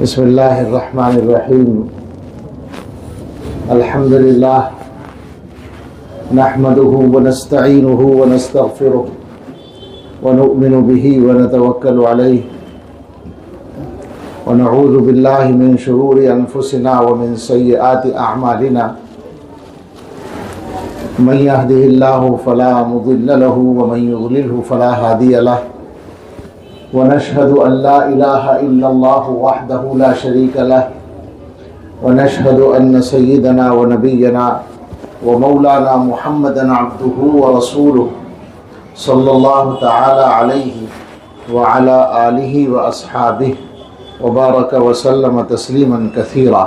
بسم اللہ الرحمن الرحیم الحمد للہ نحمده ونستعینه ونستغفره ونؤمن به ونتوکل علیہ ونعوذ باللہ من شرور انفسنا ومن سیئات اعمالنا من يهده الله فلا مضل له ومن يضلله فلا هادي له ونشهد أن لا إله إلا الله وحده لا شريك له ونشهد أن سيدنا ونبينا ومولانا محمدا عبده ورسوله صلى الله تعالى عليه وعلى آله وأصحابه وبارك وسلم تسليما كثيرا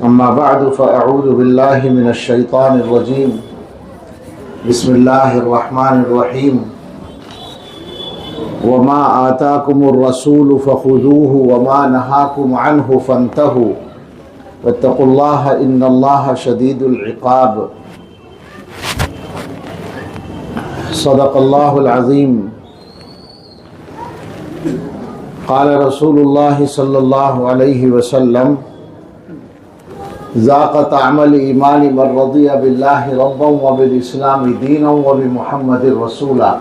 أما بعد فأعوذ بالله من الشيطان الرجيم بسم الله الرحمن الرحيم وما آتاكم الرسول فخذوه وما نهاكم عنه فانتهوا واتقوا الله إن الله شديد العقاب صدق الله العظيم قال رسول الله صلى الله عليه وسلم ذاق طعم الإيمان من رضي بالله ربا وبالإسلام دينا وبمحمد رسولا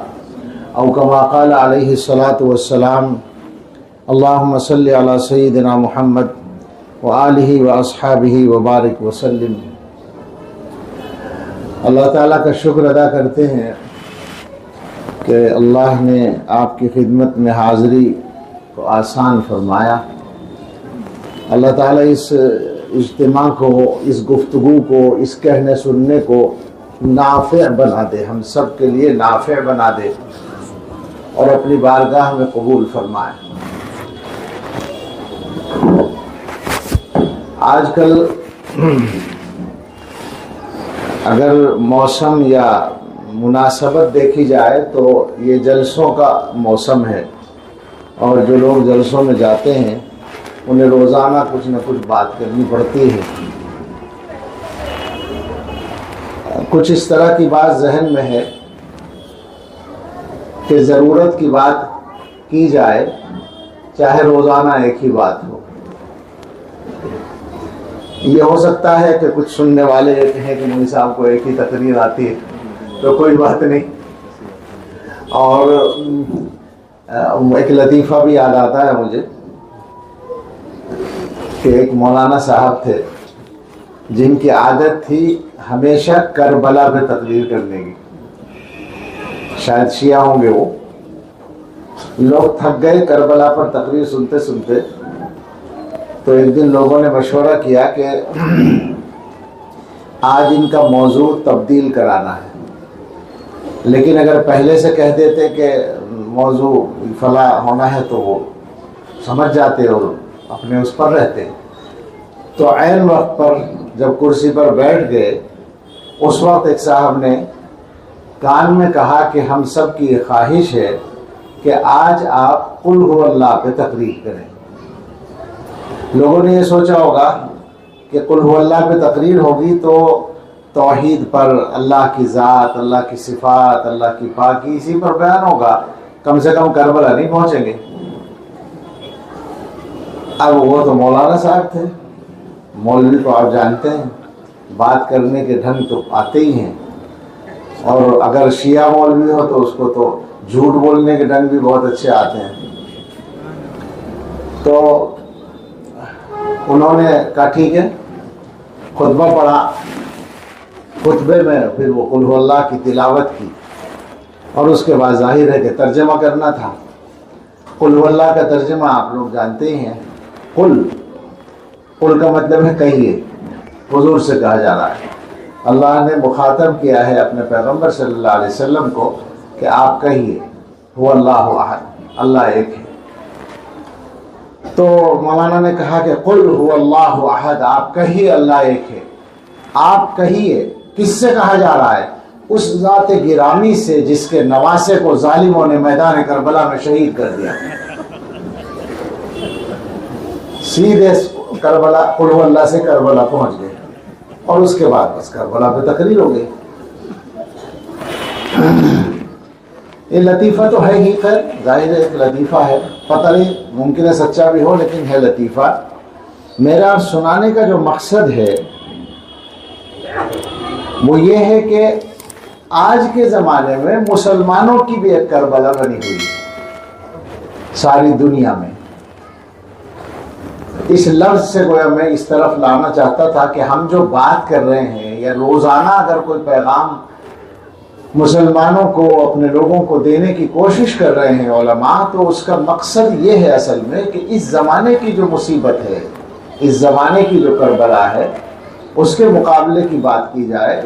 او كما قال علیہ الصلاۃ والسلام اللهم صل علی سیدنا محمد وآلہ واصحابہ وبارک وسلم۔ اللہ تعالیٰ کا شکر ادا کرتے ہیں کہ اللہ نے آپ کی خدمت میں حاضری کو آسان فرمایا۔ اللہ تعالیٰ اس اجتماع کو، اس گفتگو کو، اس کہنے سننے کو نافع بنا دے، ہم سب کے لیے نافع بنا دے اور اپنی بارگاہ میں قبول فرمائے۔ آج کل اگر موسم یا مناسبت دیکھی جائے تو یہ جلسوں کا موسم ہے، اور جو لوگ جلسوں میں جاتے ہیں انہیں روزانہ کچھ نہ کچھ بات کرنی پڑتی ہے۔ کچھ اس طرح کی بات ذہن میں ہے کہ ضرورت کی بات کی جائے، چاہے روزانہ ایک ہی بات ہو۔ یہ ہو سکتا ہے کہ کچھ سننے والے یہ کہیں کہ مولوی صاحب کو ایک ہی تقریر آتی ہے، تو کوئی بات نہیں۔ اور ایک لطیفہ بھی یاد آتا ہے مجھے کہ ایک مولانا صاحب تھے جن کی عادت تھی ہمیشہ کربلا پہ تقریر کرنے کی۔ شاید شیعہ ہوں گے وہ لوگ، تھک گئے کربلا پر تقریر سنتے سنتے، تو ایک دن لوگوں نے مشورہ کیا کہ آج ان کا موضوع تبدیل کرانا ہے، لیکن اگر پہلے سے کہہ دیتے کہ موضوع فلاں ہونا ہے تو وہ سمجھ جاتے اور اپنے اس پر رہتے۔ تو عین وقت پر جب کرسی پر بیٹھ گئے، اس وقت ایک صاحب نے کان میں کہا کہ ہم سب کی یہ خواہش ہے کہ آج آپ قل هو اللہ پہ تقریر کریں۔ لوگوں نے یہ سوچا ہوگا کہ قل هو اللہ پہ تقریر ہوگی تو توحید پر، اللہ کی ذات، اللہ کی صفات، اللہ کی پاکی، اسی پر بیان ہوگا، کم سے کم کربلا نہیں پہنچیں گے۔ اب وہ تو مولانا صاحب تھے، مولوی تو آپ جانتے ہیں بات کرنے کے ڈھنگ تو آتے ہی ہیں، اور اگر شیعہ مولوی ہو تو اس کو تو جھوٹ بولنے کے ڈنگ بھی بہت اچھے آتے ہیں۔ تو انہوں نے کہا ٹھیک ہے، خطبہ پڑھا، خطبے میں پھر وہ قل هو اللہ کی تلاوت کی، اور اس کے بعد ظاہر ہے کہ ترجمہ کرنا تھا۔ قل هو اللہ کا ترجمہ آپ لوگ جانتے ہی ہیں، قل کا مطلب ہے کہیے، حضور سے کہا جا رہا ہے۔ اللہ نے مخاطب کیا ہے اپنے پیغمبر صلی اللہ علیہ وسلم کو کہ آپ کہیے هو اللہ احد، اللہ ایک ہے۔ تو مولانا نے کہا کہ قل هو اللہ احد، آپ کہیے اللہ ایک ہے۔ آپ کہیے، کس سے کہا جا رہا ہے؟ اس ذات گرامی سے جس کے نواسے کو ظالموں نے میدان کربلا میں شہید کر دیا۔ سیدھے کربلا، قل هو اللہ سے کربلا پہنچ گئے، اور اس کے بعد بس کربلا پہ تقریر ہو گئی۔ یہ لطیفہ تو ہے ہی، خیر ظاہر ایک لطیفہ ہے، پتہ نہیں ممکن ہے سچا بھی ہو لیکن ہے لطیفہ۔ میرا سنانے کا جو مقصد ہے وہ یہ ہے کہ آج کے زمانے میں مسلمانوں کی بھی ایک کربلا بنی ہوئی ہے ساری دنیا میں۔ اس لفظ سے گویا میں اس طرف لانا چاہتا تھا کہ ہم جو بات کر رہے ہیں یا روزانہ اگر کوئی پیغام مسلمانوں کو، اپنے لوگوں کو دینے کی کوشش کر رہے ہیں علماء، تو اس کا مقصد یہ ہے اصل میں کہ اس زمانے کی جو مصیبت ہے، اس زمانے کی جو کربلا ہے، اس کے مقابلے کی بات کی جائے،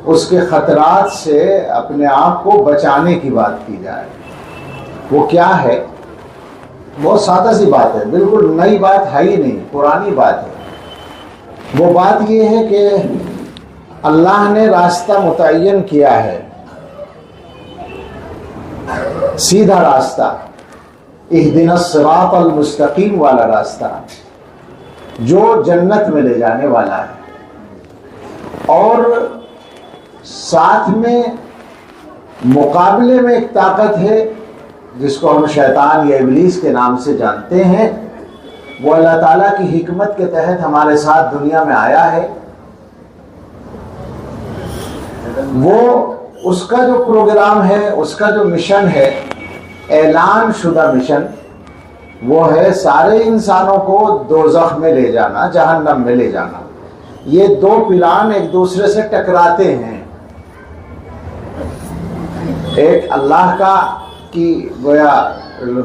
اس کے خطرات سے اپنے آپ کو بچانے کی بات کی جائے۔ وہ کیا ہے؟ بہت سادہ سی بات ہے، بالکل نئی بات ہے ہی نہیں، پرانی بات ہے۔ وہ بات یہ ہے کہ اللہ نے راستہ متعین کیا ہے، سیدھا راستہ، اہدنا الصراط المستقیم والا راستہ جو جنت میں لے جانے والا ہے، اور ساتھ میں مقابلے میں ایک طاقت ہے جس کو ہم شیطان یا ابلیس کے نام سے جانتے ہیں۔ وہ اللہ تعالیٰ کی حکمت کے تحت ہمارے ساتھ دنیا میں آیا ہے۔ وہ اس کا جو پروگرام ہے، اس کا جو مشن ہے، اعلان شدہ مشن، وہ ہے سارے انسانوں کو دوزخ میں لے جانا، جہنم میں لے جانا۔ یہ دو پلان ایک دوسرے سے ٹکراتے ہیں، ایک اللہ کا کی گویا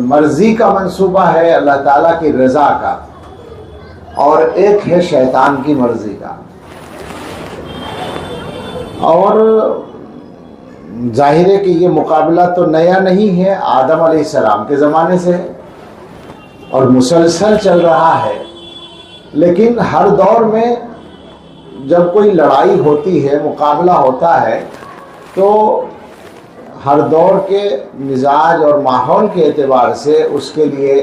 مرضی کا منصوبہ ہے، اللہ تعالیٰ کی رضا کا، اور ایک ہے شیطان کی مرضی کا۔ اور ظاہر ہے کہ یہ مقابلہ تو نیا نہیں ہے، آدم علیہ السلام کے زمانے سے ہے اور مسلسل چل رہا ہے۔ لیکن ہر دور میں جب کوئی لڑائی ہوتی ہے، مقابلہ ہوتا ہے، تو ہر دور کے مزاج اور ماحول کے اعتبار سے اس کے لیے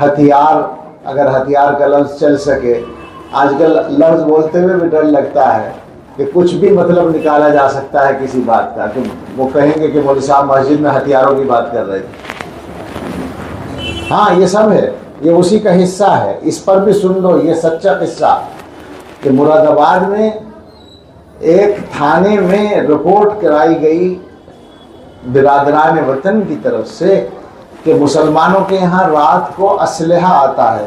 ہتھیار، اگر ہتھیار کا لفظ چل سکے، آج کل لفظ بولتے ہوئے بھی ڈر لگتا ہے کہ کچھ بھی مطلب نکالا جا سکتا ہے کسی بات کا، کہ وہ کہیں گے کہ مولوی صاحب مسجد میں ہتھیاروں کی بات کر رہے تھے۔ ہاں یہ سب ہے، یہ اسی کا حصہ ہے۔ اس پر بھی سن لو یہ سچا قصہ کہ مراد آباد میں ایک تھانے میں رپورٹ کرائی گئی برادران وطن کی طرف سے کہ مسلمانوں کے یہاں رات کو اسلحہ آتا ہے،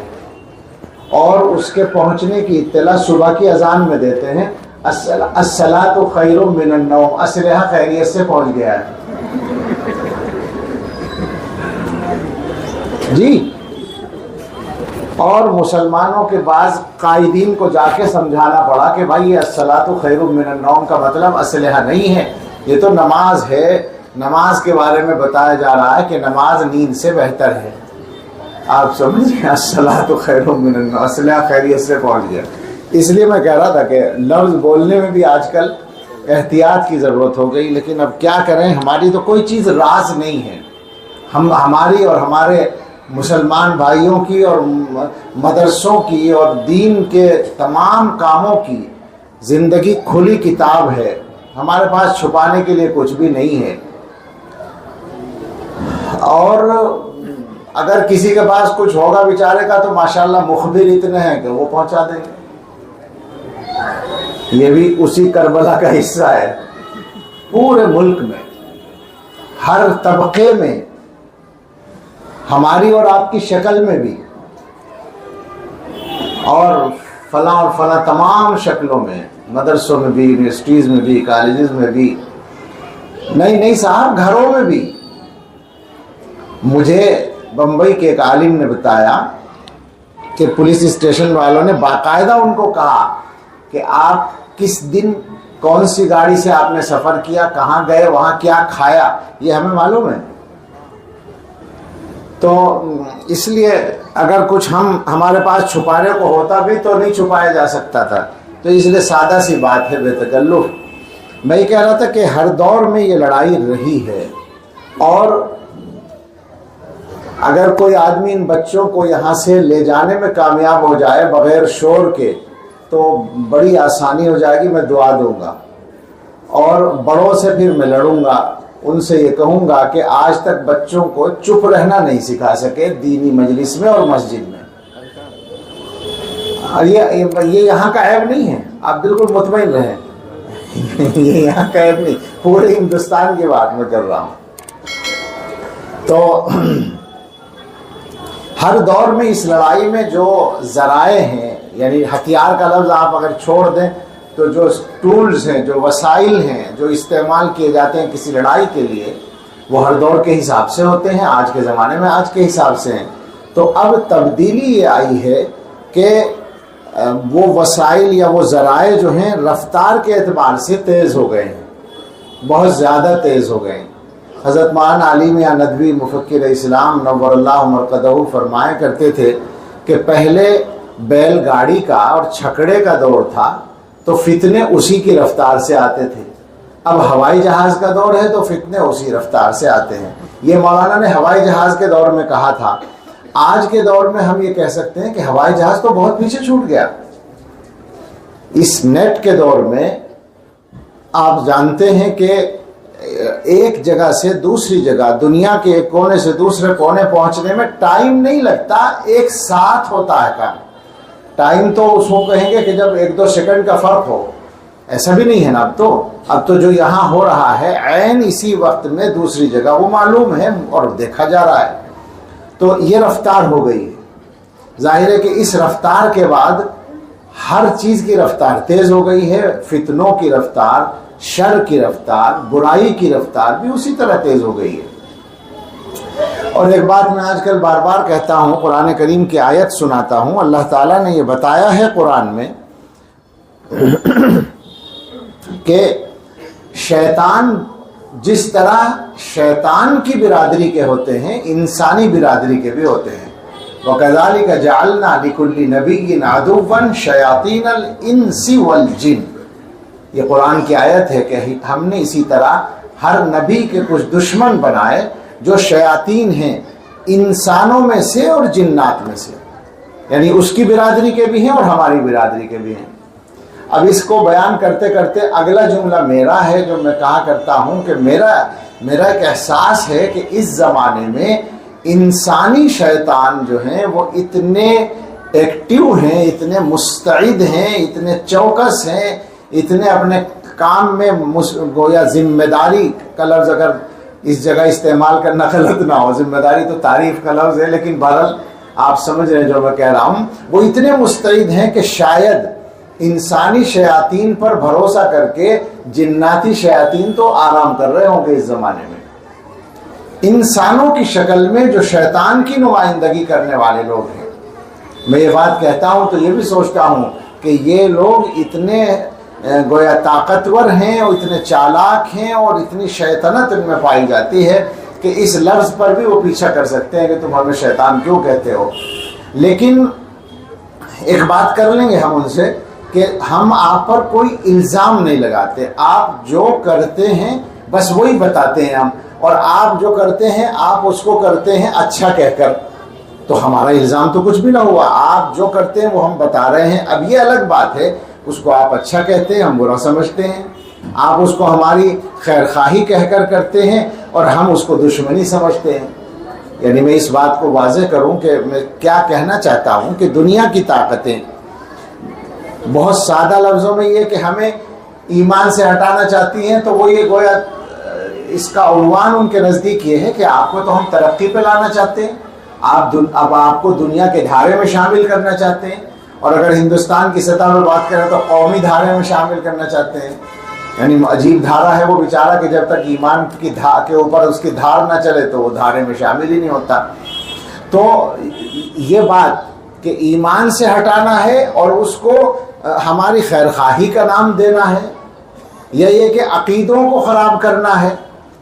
اور اس کے پہنچنے کی اطلاع صبح کی اذان میں دیتے ہیں، الصلاۃ خیر من النوم، اسلحہ خیریت سے پہنچ گیا ہے۔ جی، اور مسلمانوں کے بعض قائدین کو جا کے سمجھانا پڑا کہ بھائی یہ الصلاۃ خیر من النوم کا مطلب اسلحہ نہیں ہے، یہ تو نماز ہے۔ نماز کے بارے میں بتایا جا رہا ہے کہ نماز نیند سے بہتر ہے۔ آپ سمجھیں، الصلاۃ خیر من النوم، اسلحہ خیریت سے پہنچ گیا۔ اس لیے میں کہہ رہا تھا کہ لفظ بولنے میں بھی آج کل احتیاط کی ضرورت ہو گئی، لیکن اب کیا کریں، ہماری تو کوئی چیز راز نہیں ہے۔ ہماری اور ہمارے مسلمان بھائیوں کی اور مدرسوں کی اور دین کے تمام کاموں کی زندگی کھلی کتاب ہے، ہمارے پاس چھپانے کے لیے کچھ بھی نہیں ہے۔ اور اگر کسی کے پاس کچھ ہوگا بیچارے کا تو ماشاءاللہ مخبر اتنے ہیں کہ وہ پہنچا دیں گے۔ یہ بھی اسی کربلا کا حصہ ہے۔ پورے ملک میں ہر طبقے میں، ہماری اور آپ کی شکل میں بھی، اور فلاں تمام شکلوں میں، مدرسوں میں بھی، یونیورسٹیز میں بھی، کالجز میں بھی، نہیں صاحب گھروں میں بھی۔ مجھے بمبئی کے ایک عالم نے بتایا کہ پولیس اسٹیشن والوں نے باقاعدہ ان کو کہا کہ آپ کس دن کون سی گاڑی سے آپ نے سفر کیا، کہاں گئے، وہاں کیا کھایا، یہ ہمیں معلوم ہے۔ تو اس لیے اگر کچھ ہمارے پاس چھپانے کو ہوتا بھی تو نہیں چھپایا جا سکتا تھا، تو اس لیے سادہ سی بات ہے، بے تکلف۔ میں یہ کہہ رہا تھا کہ ہر دور میں یہ لڑائی رہی ہے، اور اگر کوئی آدمی ان بچوں کو یہاں سے لے جانے میں کامیاب ہو جائے بغیر شور کے تو بڑی آسانی ہو جائے گی، میں دعا دوں گا، اور بڑوں سے پھر میں لڑوں گا ان سے یہ کہوں گا کہ آج تک بچوں کو چپ رہنا نہیں سکھا سکے دینی مجلس میں اور مسجد میں. اور یہ یہاں کا عیب نہیں ہے، آپ بالکل مطمئن رہیں. یہ یہاں کا عیب نہیں، پورے ہندوستان کی بات میں کر رہا ہوں. تو ہر دور میں اس لڑائی میں جو ذرائع ہیں، یعنی ہتھیار کا لفظ آپ اگر چھوڑ دیں تو جو ٹولز ہیں، جو وسائل ہیں جو استعمال کیے جاتے ہیں کسی لڑائی کے لیے، وہ ہر دور کے حساب سے ہوتے ہیں. آج کے زمانے میں آج کے حساب سے ہیں. تو اب تبدیلی یہ آئی ہے کہ وہ وسائل یا وہ ذرائع جو ہیں رفتار کے اعتبار سے تیز ہو گئے ہیں، بہت زیادہ تیز ہو گئے ہیں. حضرت مولانا علی میاں ندوی مفکر اسلام نور اللہ مرقدہ فرمایا کرتے تھے کہ پہلے بیل گاڑی کا اور چھکڑے کا دور تھا تو فتنے اسی کی رفتار سے آتے تھے. اب ہوائی جہاز کا دور ہے تو فتنے اسی رفتار سے آتے ہیں. یہ مولانا نے ہوائی جہاز کے دور میں کہا تھا. آج کے دور میں ہم یہ کہہ سکتے ہیں کہ ہوائی جہاز تو بہت پیچھے چھوٹ گیا. اس نیٹ کے دور میں آپ جانتے ہیں کہ ایک جگہ سے دوسری جگہ، دنیا کے ایک کونے سے دوسرے کونے پہنچنے میں ٹائم نہیں لگتا، ایک ساتھ ہوتا ہے کام. ٹائم تو اس کو کہیں گے کہ جب 1-2 سیکنڈ کا فرق ہو، ایسا بھی نہیں ہے نا. اب تو جو یہاں ہو رہا ہے عین اسی وقت میں دوسری جگہ وہ معلوم ہے اور دیکھا جا رہا ہے. تو یہ رفتار ہو گئی ہے. ظاہر ہے کہ اس رفتار کے بعد ہر چیز کی رفتار تیز ہو گئی ہے. فتنوں کی رفتار، شر کی رفتار، برائی کی رفتار بھی اسی طرح تیز ہو گئی ہے. اور ایک بات میں آج کل بار بار کہتا ہوں، قرآن کریم کی آیت سناتا ہوں. اللہ تعالیٰ نے یہ بتایا ہے قرآن میں کہ شیطان جس طرح شیطان کی برادری کے ہوتے ہیں، انسانی برادری کے بھی ہوتے ہیں. وَكَذَلِكَ جَعَلْنَا لِكُلِّ نَبِيٍّ عَدُوًّا شَيَاطِينَ الْإِنسِ وَالْجِنِّ. یہ قرآن کی آیت ہے کہ ہم نے اسی طرح ہر نبی کے کچھ دشمن بنائے جو شیاطین ہیں، انسانوں میں سے اور جنات میں سے. یعنی اس کی برادری کے بھی ہیں اور ہماری برادری کے بھی ہیں. اب اس کو بیان کرتے کرتے اگلا جملہ میرا ہے جو میں کہا کرتا ہوں کہ میرا ایک احساس ہے کہ اس زمانے میں انسانی شیطان جو ہیں وہ اتنے ایکٹیو ہیں، اتنے مستعد ہیں، اتنے چوکس ہیں، اتنے اپنے کام میں گویا ذمہ داری کا لفظ اگر اس جگہ استعمال کرنا غلط نہ ہو، ذمہ داری تو تعریف کا لفظ ہے لیکن بہرحال آپ سمجھ رہے ہیں جو میں کہہ رہا ہوں. وہ اتنے مستعد ہیں کہ شاید انسانی شیاطین پر بھروسہ کر کے جناتی شیاطین تو آرام کر رہے ہوں گے اس زمانے میں. انسانوں کی شکل میں جو شیطان کی نمائندگی کرنے والے لوگ ہیں، میں یہ بات کہتا ہوں تو یہ بھی سوچتا ہوں کہ یہ لوگ اتنے گویا طاقتور ہیں اور اتنے چالاک ہیں اور اتنی شیطنت ان میں پائی جاتی ہے کہ اس لفظ پر بھی وہ پیچھا کر سکتے ہیں کہ تم ہمیں شیطان کیوں کہتے ہو. لیکن ایک بات کر لیں گے ہم ان سے کہ ہم آپ پر کوئی الزام نہیں لگاتے. آپ جو کرتے ہیں بس وہی بتاتے ہیں ہم، اور آپ جو کرتے ہیں آپ اس کو کرتے ہیں اچھا کہہ کر. تو ہمارا الزام تو کچھ بھی نہ ہوا. آپ جو کرتے ہیں وہ ہم بتا رہے ہیں. اب یہ الگ بات ہے، اس کو آپ اچھا کہتے ہیں، ہم برا سمجھتے ہیں. آپ اس کو ہماری خیر خواہی کہہ کر کرتے ہیں اور ہم اس کو دشمنی سمجھتے ہیں. یعنی میں اس بات کو واضح کروں کہ میں کیا کہنا چاہتا ہوں کہ دنیا کی طاقتیں بہت سادہ لفظوں میں یہ کہ ہمیں ایمان سے ہٹانا چاہتی ہیں، تو وہ یہ گویا اس کا عنوان ان کے نزدیک یہ ہے کہ آپ کو تو ہم ترقی پہ لانا چاہتے ہیں، اب آپ کو دنیا کے دھارے میں شامل کرنا چاہتے ہیں، اور اگر ہندوستان کی سطح پر بات کریں تو قومی دھارے میں شامل کرنا چاہتے ہیں. یعنی عجیب دھارا ہے وہ بیچارہ کہ جب تک ایمان کی کے اوپر اس کی دھار نہ چلے تو وہ دھارے میں شامل ہی نہیں ہوتا. تو یہ بات کہ ایمان سے ہٹانا ہے اور اس کو ہماری خیر خواہی کا نام دینا ہے، یا یہ کہ عقیدوں کو خراب کرنا ہے،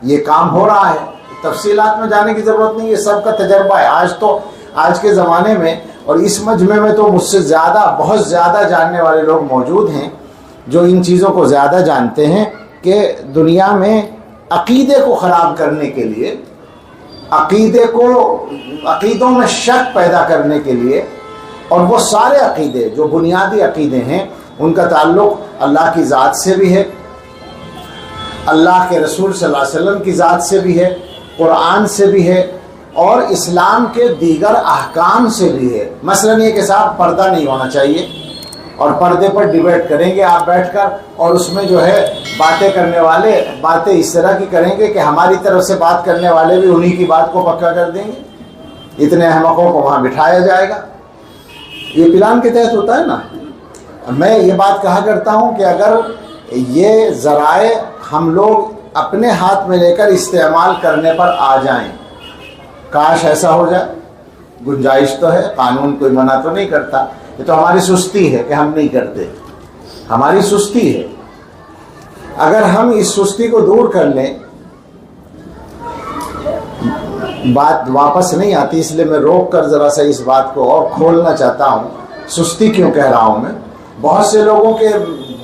یہ کام ہو رہا ہے. تفصیلات میں جانے کی ضرورت نہیں، یہ سب کا تجربہ ہے. آج کے زمانے میں اور اس مجمع میں تو مجھ سے زیادہ بہت زیادہ جاننے والے لوگ موجود ہیں جو ان چیزوں کو زیادہ جانتے ہیں کہ دنیا میں عقیدے کو خراب کرنے کے لیے، عقیدوں میں شک پیدا کرنے کے لیے، اور وہ سارے عقیدے جو بنیادی عقیدے ہیں ان کا تعلق اللہ کی ذات سے بھی ہے، اللہ کے رسول صلی اللہ علیہ وسلم کی ذات سے بھی ہے، قرآن سے بھی ہے، اور اسلام کے دیگر احکام سے بھی ہے۔ مثلاً یہ کہ صاحب پردہ نہیں ہونا چاہیے، اور پردے پر ڈیبیٹ کریں گے آپ بیٹھ کر، اور اس میں جو ہے باتیں کرنے والے باتیں اس طرح کی کریں گے کہ ہماری طرف سے بات کرنے والے بھی انہی کی بات کو پکا کر دیں گے، اتنے احمقوں کو وہاں بٹھایا جائے گا۔ یہ پلان کے تحت ہوتا ہے نا۔ میں یہ بات کہا کرتا ہوں کہ اگر یہ ذرائع ہم لوگ اپنے ہاتھ میں لے کر استعمال کرنے پر آ جائیں، کاش ایسا ہو جائے، گنجائش تو ہے، قانون کوئی منع تو نہیں کرتا، یہ تو ہماری سستی ہے کہ ہم نہیں کرتے، ہماری سستی ہے۔ اگر ہم اس سستی کو دور کر لیں، بات واپس نہیں آتی، اس لیے میں روک کر ذرا سا اس بات کو اور کھولنا چاہتا ہوں۔ سستی کیوں کہہ رہا ہوں میں؟ بہت سے لوگوں کے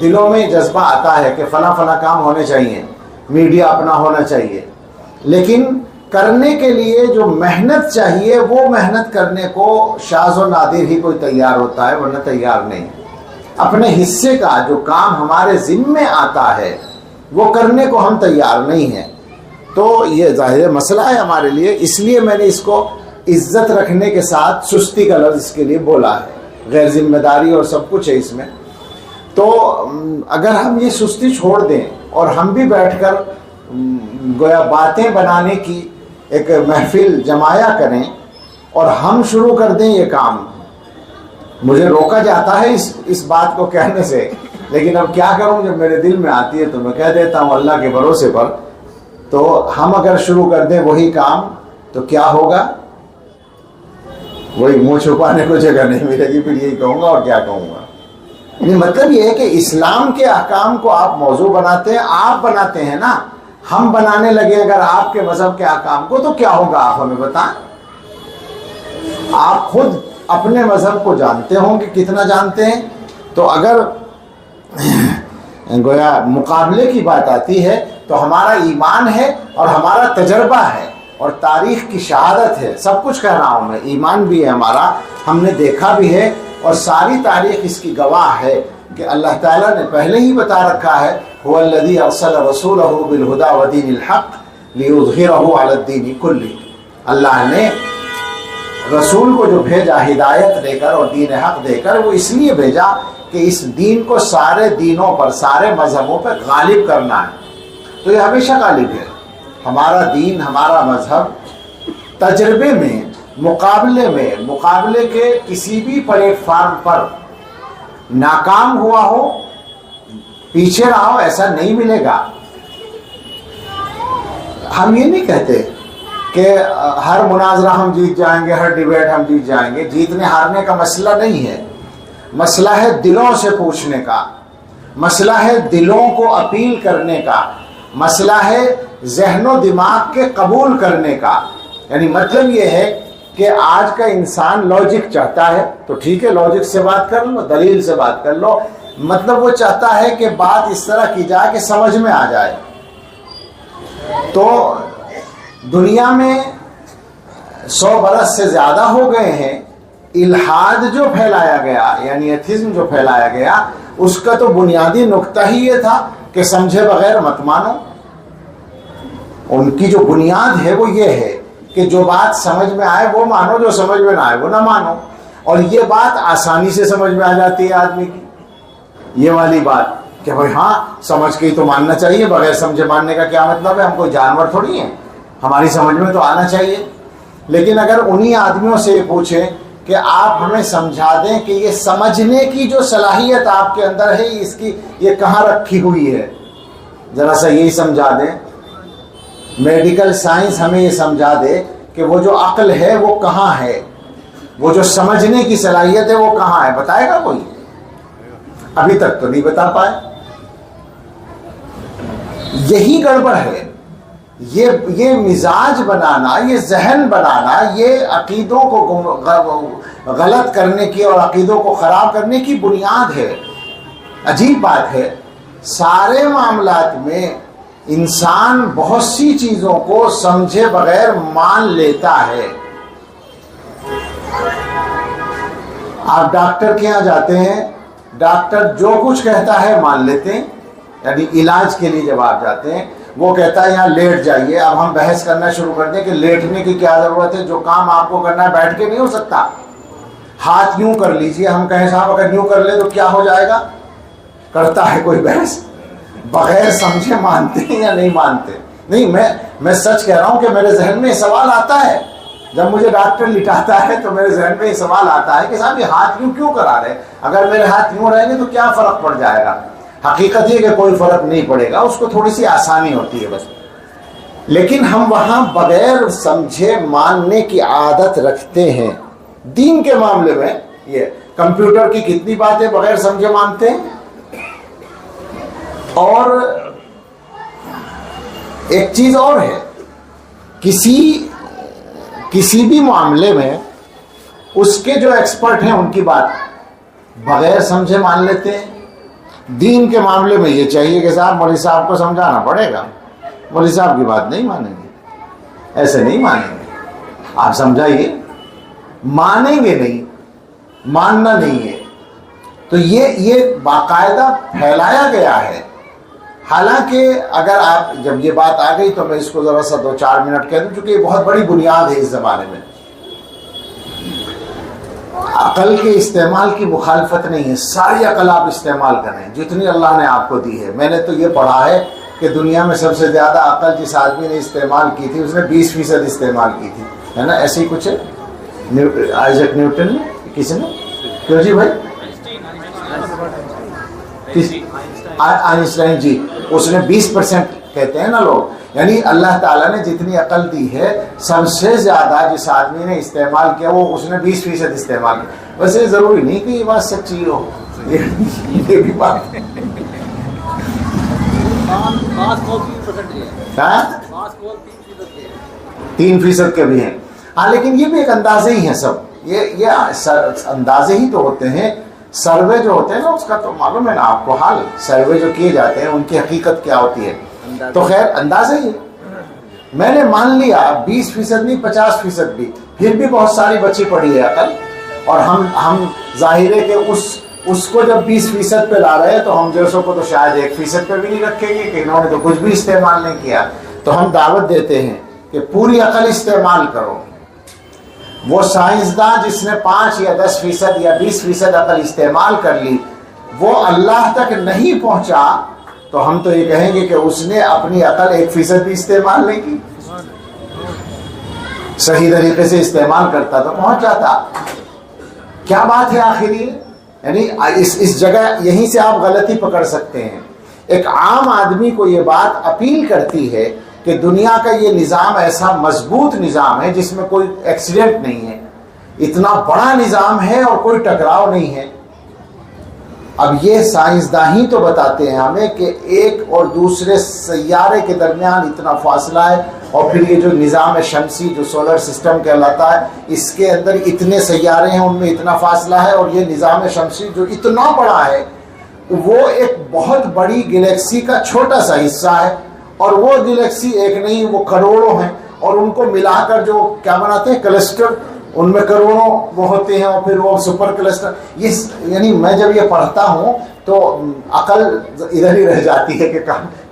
دلوں میں جذبہ آتا ہے کہ فلاں فلاں کام ہونے چاہیے، میڈیا اپنا ہونا چاہیے، لیکن کرنے کے لیے جو محنت چاہیے وہ محنت کرنے کو شاذ و نادر ہی کوئی تیار ہوتا ہے، ورنہ تیار نہیں۔ اپنے حصے کا جو کام ہمارے ذمے آتا ہے وہ کرنے کو ہم تیار نہیں ہیں، تو یہ ظاہر مسئلہ ہے ہمارے لیے۔ اس لیے میں نے اس کو عزت رکھنے کے ساتھ سستی کا لفظ اس کے لیے بولا ہے، غیر ذمہ داری اور سب کچھ ہے اس میں۔ تو اگر ہم یہ سستی چھوڑ دیں اور ہم بھی بیٹھ کر گویا باتیں بنانے کی ایک محفل جمایا کریں اور ہم شروع کر دیں یہ کام، مجھے روکا جاتا ہے اس بات کو کہنے سے، لیکن اب کیا کروں، جب میرے دل میں آتی ہے تو میں کہہ دیتا ہوں اللہ کے بھروسے پر۔ تو ہم اگر شروع کر دیں وہی کام تو کیا ہوگا، وہی منہ چھپانے کو جگہ نہیں ملے گی، پھر یہی کہوں گا اور کیا کہوں گا۔ یعنی مطلب یہ ہے کہ اسلام کے احکام کو آپ موضوع بناتے ہیں، آپ بناتے ہیں نا، ہم بنانے لگے اگر آپ کے مذہب کے احکام کو تو کیا ہوگا آپ ہمیں بتائیں۔ آپ خود اپنے مذہب کو جانتے ہوں کہ کتنا جانتے ہیں، تو اگر گویا مقابلے کی بات آتی ہے تو ہمارا ایمان ہے اور ہمارا تجربہ ہے اور تاریخ کی شہادت ہے، سب کچھ کہہ رہا ہوں میں، ایمان بھی ہے ہمارا، ہم نے دیکھا بھی ہے، اور ساری تاریخ اس کی گواہ ہے کہ اللہ تعالیٰ نے پہلے ہی بتا رکھا ہے هو الذی ارسل رسولہ بالہدی ودین الحق لیظہرہ علی الدین کلہ۔ اللہ نے رسول کو جو بھیجا ہدایت دے کر اور دین حق دے کر، وہ اس لیے بھیجا کہ اس دین کو سارے دینوں پر، سارے مذہبوں پر غالب کرنا ہے۔ تو یہ ہمیشہ غالب ہے ہمارا دین، ہمارا مذہب۔ تجربے میں، مقابلے کے کسی بھی پلیٹ فارم پر ناکام ہوا ہو، پیچھے رہا ہو، ایسا نہیں ملے گا۔ ہم یہ نہیں کہتے کہ ہر مناظرہ ہم جیت جائیں گے، ہر ڈیبیٹ ہم جیت جائیں گے، جیتنے ہارنے کا مسئلہ نہیں ہے، مسئلہ ہے دلوں سے پوچھنے کا، مسئلہ ہے دلوں کو اپیل کرنے کا، مسئلہ ہے ذہن و دماغ کے قبول کرنے کا۔ یعنی مطلب یہ ہے کہ آج کا انسان لاجک چاہتا ہے، تو ٹھیک ہے لاجک سے بات کر لو، دلیل سے بات کر لو، مطلب وہ چاہتا ہے کہ بات اس طرح کی جائے کہ سمجھ میں آ جائے۔ تو دنیا میں 100 برس سے زیادہ ہو گئے ہیں، الحاد جو پھیلایا گیا، یعنی ایتھزم جو پھیلایا گیا، اس کا تو بنیادی نقطہ ہی یہ تھا کہ سمجھے بغیر مت مانو۔ ان کی جو بنیاد ہے وہ یہ ہے کہ جو بات سمجھ میں آئے وہ مانو، جو سمجھ میں نہ آئے وہ نہ مانو۔ اور یہ بات آسانی سے سمجھ میں آ جاتی ہے آدمی کی، یہ والی بات کہ بھائی ہاں سمجھ کے ہی تو ماننا چاہیے، بغیر سمجھے ماننے کا کیا مطلب ہے، ہم کوئی جانور تھوڑی ہیں، ہماری سمجھ میں تو آنا چاہیے۔ لیکن اگر انہی آدمیوں سے یہ پوچھیں کہ آپ ہمیں سمجھا دیں کہ یہ سمجھنے کی جو صلاحیت آپ کے اندر ہے، اس کی یہ کہاں رکھی ہوئی ہے، ذرا سا یہی سمجھا دیں۔ میڈیکل سائنس ہمیں یہ سمجھا دے کہ وہ جو عقل ہے وہ کہاں ہے، وہ جو سمجھنے کی صلاحیت ہے وہ کہاں ہے، بتائے گا کوئی؟ ابھی تک تو نہیں بتا پائے۔ یہی گڑبڑ ہے، یہ مزاج بنانا، یہ ذہن بنانا، یہ عقیدوں کو غلط کرنے کی اور عقیدوں کو خراب کرنے کی بنیاد ہے۔ عجیب بات ہے، سارے معاملات میں انسان بہت سی چیزوں کو سمجھے بغیر مان لیتا ہے۔ آپ ڈاکٹر کے یہاں جاتے ہیں، ڈاکٹر جو کچھ کہتا ہے مان لیتے ہیں، یعنی علاج کے لیے جب آپ جاتے ہیں وہ کہتا ہے یہاں لیٹ جائیے. اب ہم بحث کرنا شروع کر دیں کہ لیٹنے کی کیا ضرورت ہے, جو کام آپ کو کرنا ہے بیٹھ کے نہیں ہو سکتا. ہاتھ یوں کر لیجئے, ہم کہیں صاحب اگر یوں کر لیں تو کیا ہو جائے گا, کرتا ہے کوئی بحث بغیر سمجھے مانتے ہیں یا نہیں مانتے. نہیں, میں سچ کہہ رہا ہوں کہ میرے ذہن میں یہ سوال آتا ہے جب مجھے ڈاکٹر لٹاتا ہے تو میرے ذہن میں یہ سوال آتا ہے کہ صاحب یہ ہاتھ یوں کیوں کرا رہے, اگر میرے ہاتھ یوں رہیں گے تو کیا فرق پڑ جائے گا. حقیقت یہ کہ کوئی فرق نہیں پڑے گا, اس کو تھوڑی سی آسانی ہوتی ہے بس. لیکن ہم وہاں بغیر سمجھے ماننے کی عادت رکھتے ہیں. دین کے معاملے میں یہ کمپیوٹر کی کتنی باتیں بغیر سمجھے مانتے ہیں. اور ایک چیز اور ہے, کسی بھی معاملے میں اس کے جو ایکسپرٹ ہیں ان کی بات بغیر سمجھے مان لیتے ہیں. دین کے معاملے میں یہ چاہیے کہ صاحب مولوی صاحب کو سمجھانا پڑے گا, مولوی صاحب کی بات نہیں مانیں گے, ایسے نہیں مانیں گے. آپ سمجھائیے, مانیں گے نہیں, ماننا نہیں ہے. تو یہ باقاعدہ پھیلایا گیا ہے. حالانکہ اگر آپ جب یہ بات آ گئی تو میں اس کو ذرا سا 2-4 منٹ کہہ دوں, چونکہ یہ بہت بڑی بنیاد ہے اس زمانے میں. عقل کے استعمال کی مخالفت نہیں ہے, ساری عقل آپ استعمال کریں جتنی اللہ نے آپ کو دی ہے. میں نے تو یہ پڑھا ہے کہ دنیا میں سب سے زیادہ عقل جس آدمی نے استعمال کی تھی اس نے 20% استعمال کی تھی, ہے نا. ایسے ہی کچھ ہے. آئزیک نیوٹن نے, کسی نے, کیوں جی بھائی, آئنسٹائن جی, اس نے 20% کہتے ہیں نا لوگ. یعنی اللہ تعالیٰ نے جتنی عقل دی ہے سب سے زیادہ جس آدمی نے استعمال کیا وہ اس نے 20% استعمال کیا. ویسے ضروری نہیں کہ یہ بات سچی ہو, یہ بھی بات ہے. 3% کے بھی ہیں. ہاں, لیکن یہ بھی ایک اندازے ہی ہیں سب. یہ اندازے ہی تو ہوتے ہیں. سروے جو ہوتے ہیں نا اس کا تو معلوم ہے نا آپ کو حال. سروے جو کیے جاتے ہیں ان کی حقیقت کیا ہوتی ہے. تو خیر اندازہ ہی ہے. میں نے مان لیا 20% نہیں 50% بھی, پھر بھی بہت ساری بچی پڑی ہے عقل. اور ہم ظاہر ہے کہ اس کو جب 20% پہ لا رہے ہیں تو ہم جیسوں کو تو شاید 1% پہ بھی نہیں رکھیں گے کہ انہوں نے تو کچھ بھی استعمال نہیں کیا. تو ہم دعوت دیتے ہیں کہ پوری عقل استعمال کرو. وہ سائنسداں جس نے 5 یا 10% یا 20% عقل استعمال کر لی وہ اللہ تک نہیں پہنچا تو ہم تو یہ کہیں گے کہ اس نے اپنی عقل 1% بھی استعمال نہیں کی. صحیح طریقے سے استعمال کرتا تو پہنچ جاتا. کیا بات ہے آخر یہ, یعنی اس جگہ یہیں سے آپ غلطی پکڑ سکتے ہیں. ایک عام آدمی کو یہ بات اپیل کرتی ہے کہ دنیا کا یہ نظام ایسا مضبوط نظام ہے جس میں کوئی ایکسیڈنٹ نہیں ہے, اتنا بڑا نظام ہے اور کوئی ٹکراؤ نہیں ہے. اب یہ سائنسداں ہی تو بتاتے ہیں ہمیں کہ ایک اور دوسرے سیارے کے درمیان اتنا فاصلہ ہے, اور پھر یہ جو نظام شمسی جو سولر سسٹم کہلاتا ہے اس کے اندر اتنے سیارے ہیں, ان میں اتنا فاصلہ ہے, اور یہ نظام شمسی جو اتنا بڑا ہے وہ ایک بہت بڑی گلیکسی کا چھوٹا سا حصہ ہے. اور وہ گلیکسی ایک نہیں وہ کروڑوں ہیں, اور ان کو ملا کر جو کیا بناتے ہیں کلسٹر, ان میں کروڑوں وہ ہوتے ہیں, اور پھر وہ سپر کلسٹر. یہ یعنی میں جب یہ پڑھتا ہوں تو عقل ادھر ہی رہ جاتی ہے کہ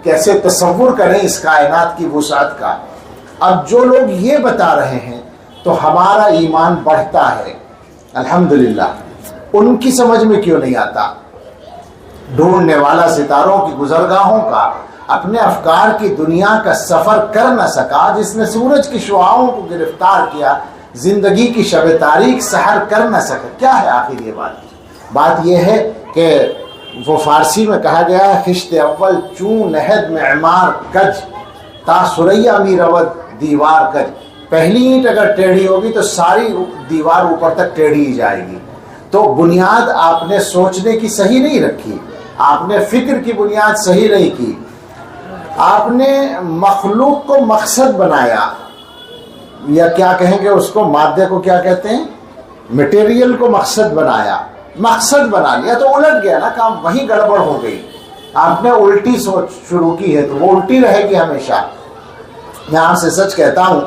کیسے تصور کریں اس کائنات کی وسعت کا. اب جو لوگ یہ بتا رہے ہیں تو ہمارا ایمان بڑھتا ہے الحمدللہ. ان کی سمجھ میں کیوں نہیں آتا. ڈھونڈنے والا ستاروں کی گزرگاہوں کا اپنے افکار کی دنیا کا سفر کر نہ سکا, جس نے سورج کی شعاؤں کو گرفتار کیا زندگی کی شب تاریک سحر کر نہ سکا. کیا ہے آخر یہ بات یہ ہے کہ وہ فارسی میں کہا گیا ہے خشت اول چون نہد معمار کج تا سریا می رود دیوار کج. پہلی اینٹ اگر ٹیڑھی ہوگی تو ساری دیوار اوپر تک ٹیڑھی ہی جائے گی. تو بنیاد آپ نے سوچنے کی صحیح نہیں رکھی, آپ نے فکر کی بنیاد صحیح نہیں کی, آپ نے مخلوق کو مقصد بنایا, یا کیا کہیں گے اس کو, مادے کو کیا کہتے ہیں, مٹیریل کو مقصد بنایا. مقصد بنا لیا تو الٹ گیا نا کام, وہیں گڑبڑ ہو گئی. آپ نے الٹی سوچ شروع کی ہے تو وہ الٹی رہے گی ہمیشہ. میں آپ سے سچ کہتا ہوں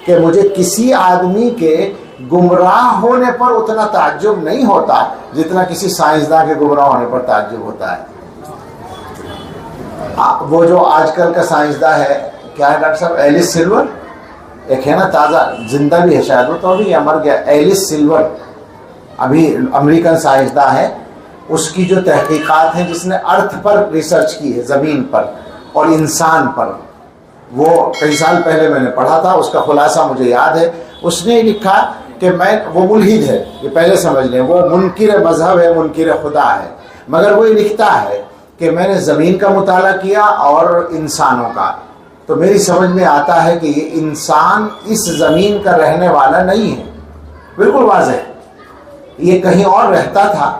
کہ مجھے کسی آدمی کے گمراہ ہونے پر اتنا تعجب نہیں ہوتا جتنا کسی سائنسداں کے گمراہ ہونے پر تعجب ہوتا ہے. وہ جو آج کل کا سائنسداں ہے، کیا ہے ڈاکٹر صاحب، ایلس سلور، ایک ہے نا تازہ، زندہ بھی ہے شاید وہ تو ابھی مر گیا، ایلس سلور، ابھی امریکن سائنسداں ہے، اس کی جو تحقیقات ہیں، جس نے ارتھ پر ریسرچ کی ہے، زمین پر اور انسان پر، وہ کئی سال پہلے میں نے پڑھا تھا، اس کا خلاصہ مجھے یاد ہے۔ اس نے لکھا کہ وہ ملحد ہے، یہ پہلے سمجھ لیں، وہ منکر مذہب ہے، منکر خدا ہے، مگر وہ یہ لکھتا ہے کہ میں نے زمین کا مطالعہ کیا اور انسانوں کا، تو میری سمجھ میں آتا ہے کہ یہ انسان اس زمین کا رہنے والا نہیں ہے، بالکل واضح ہے، یہ کہیں اور رہتا تھا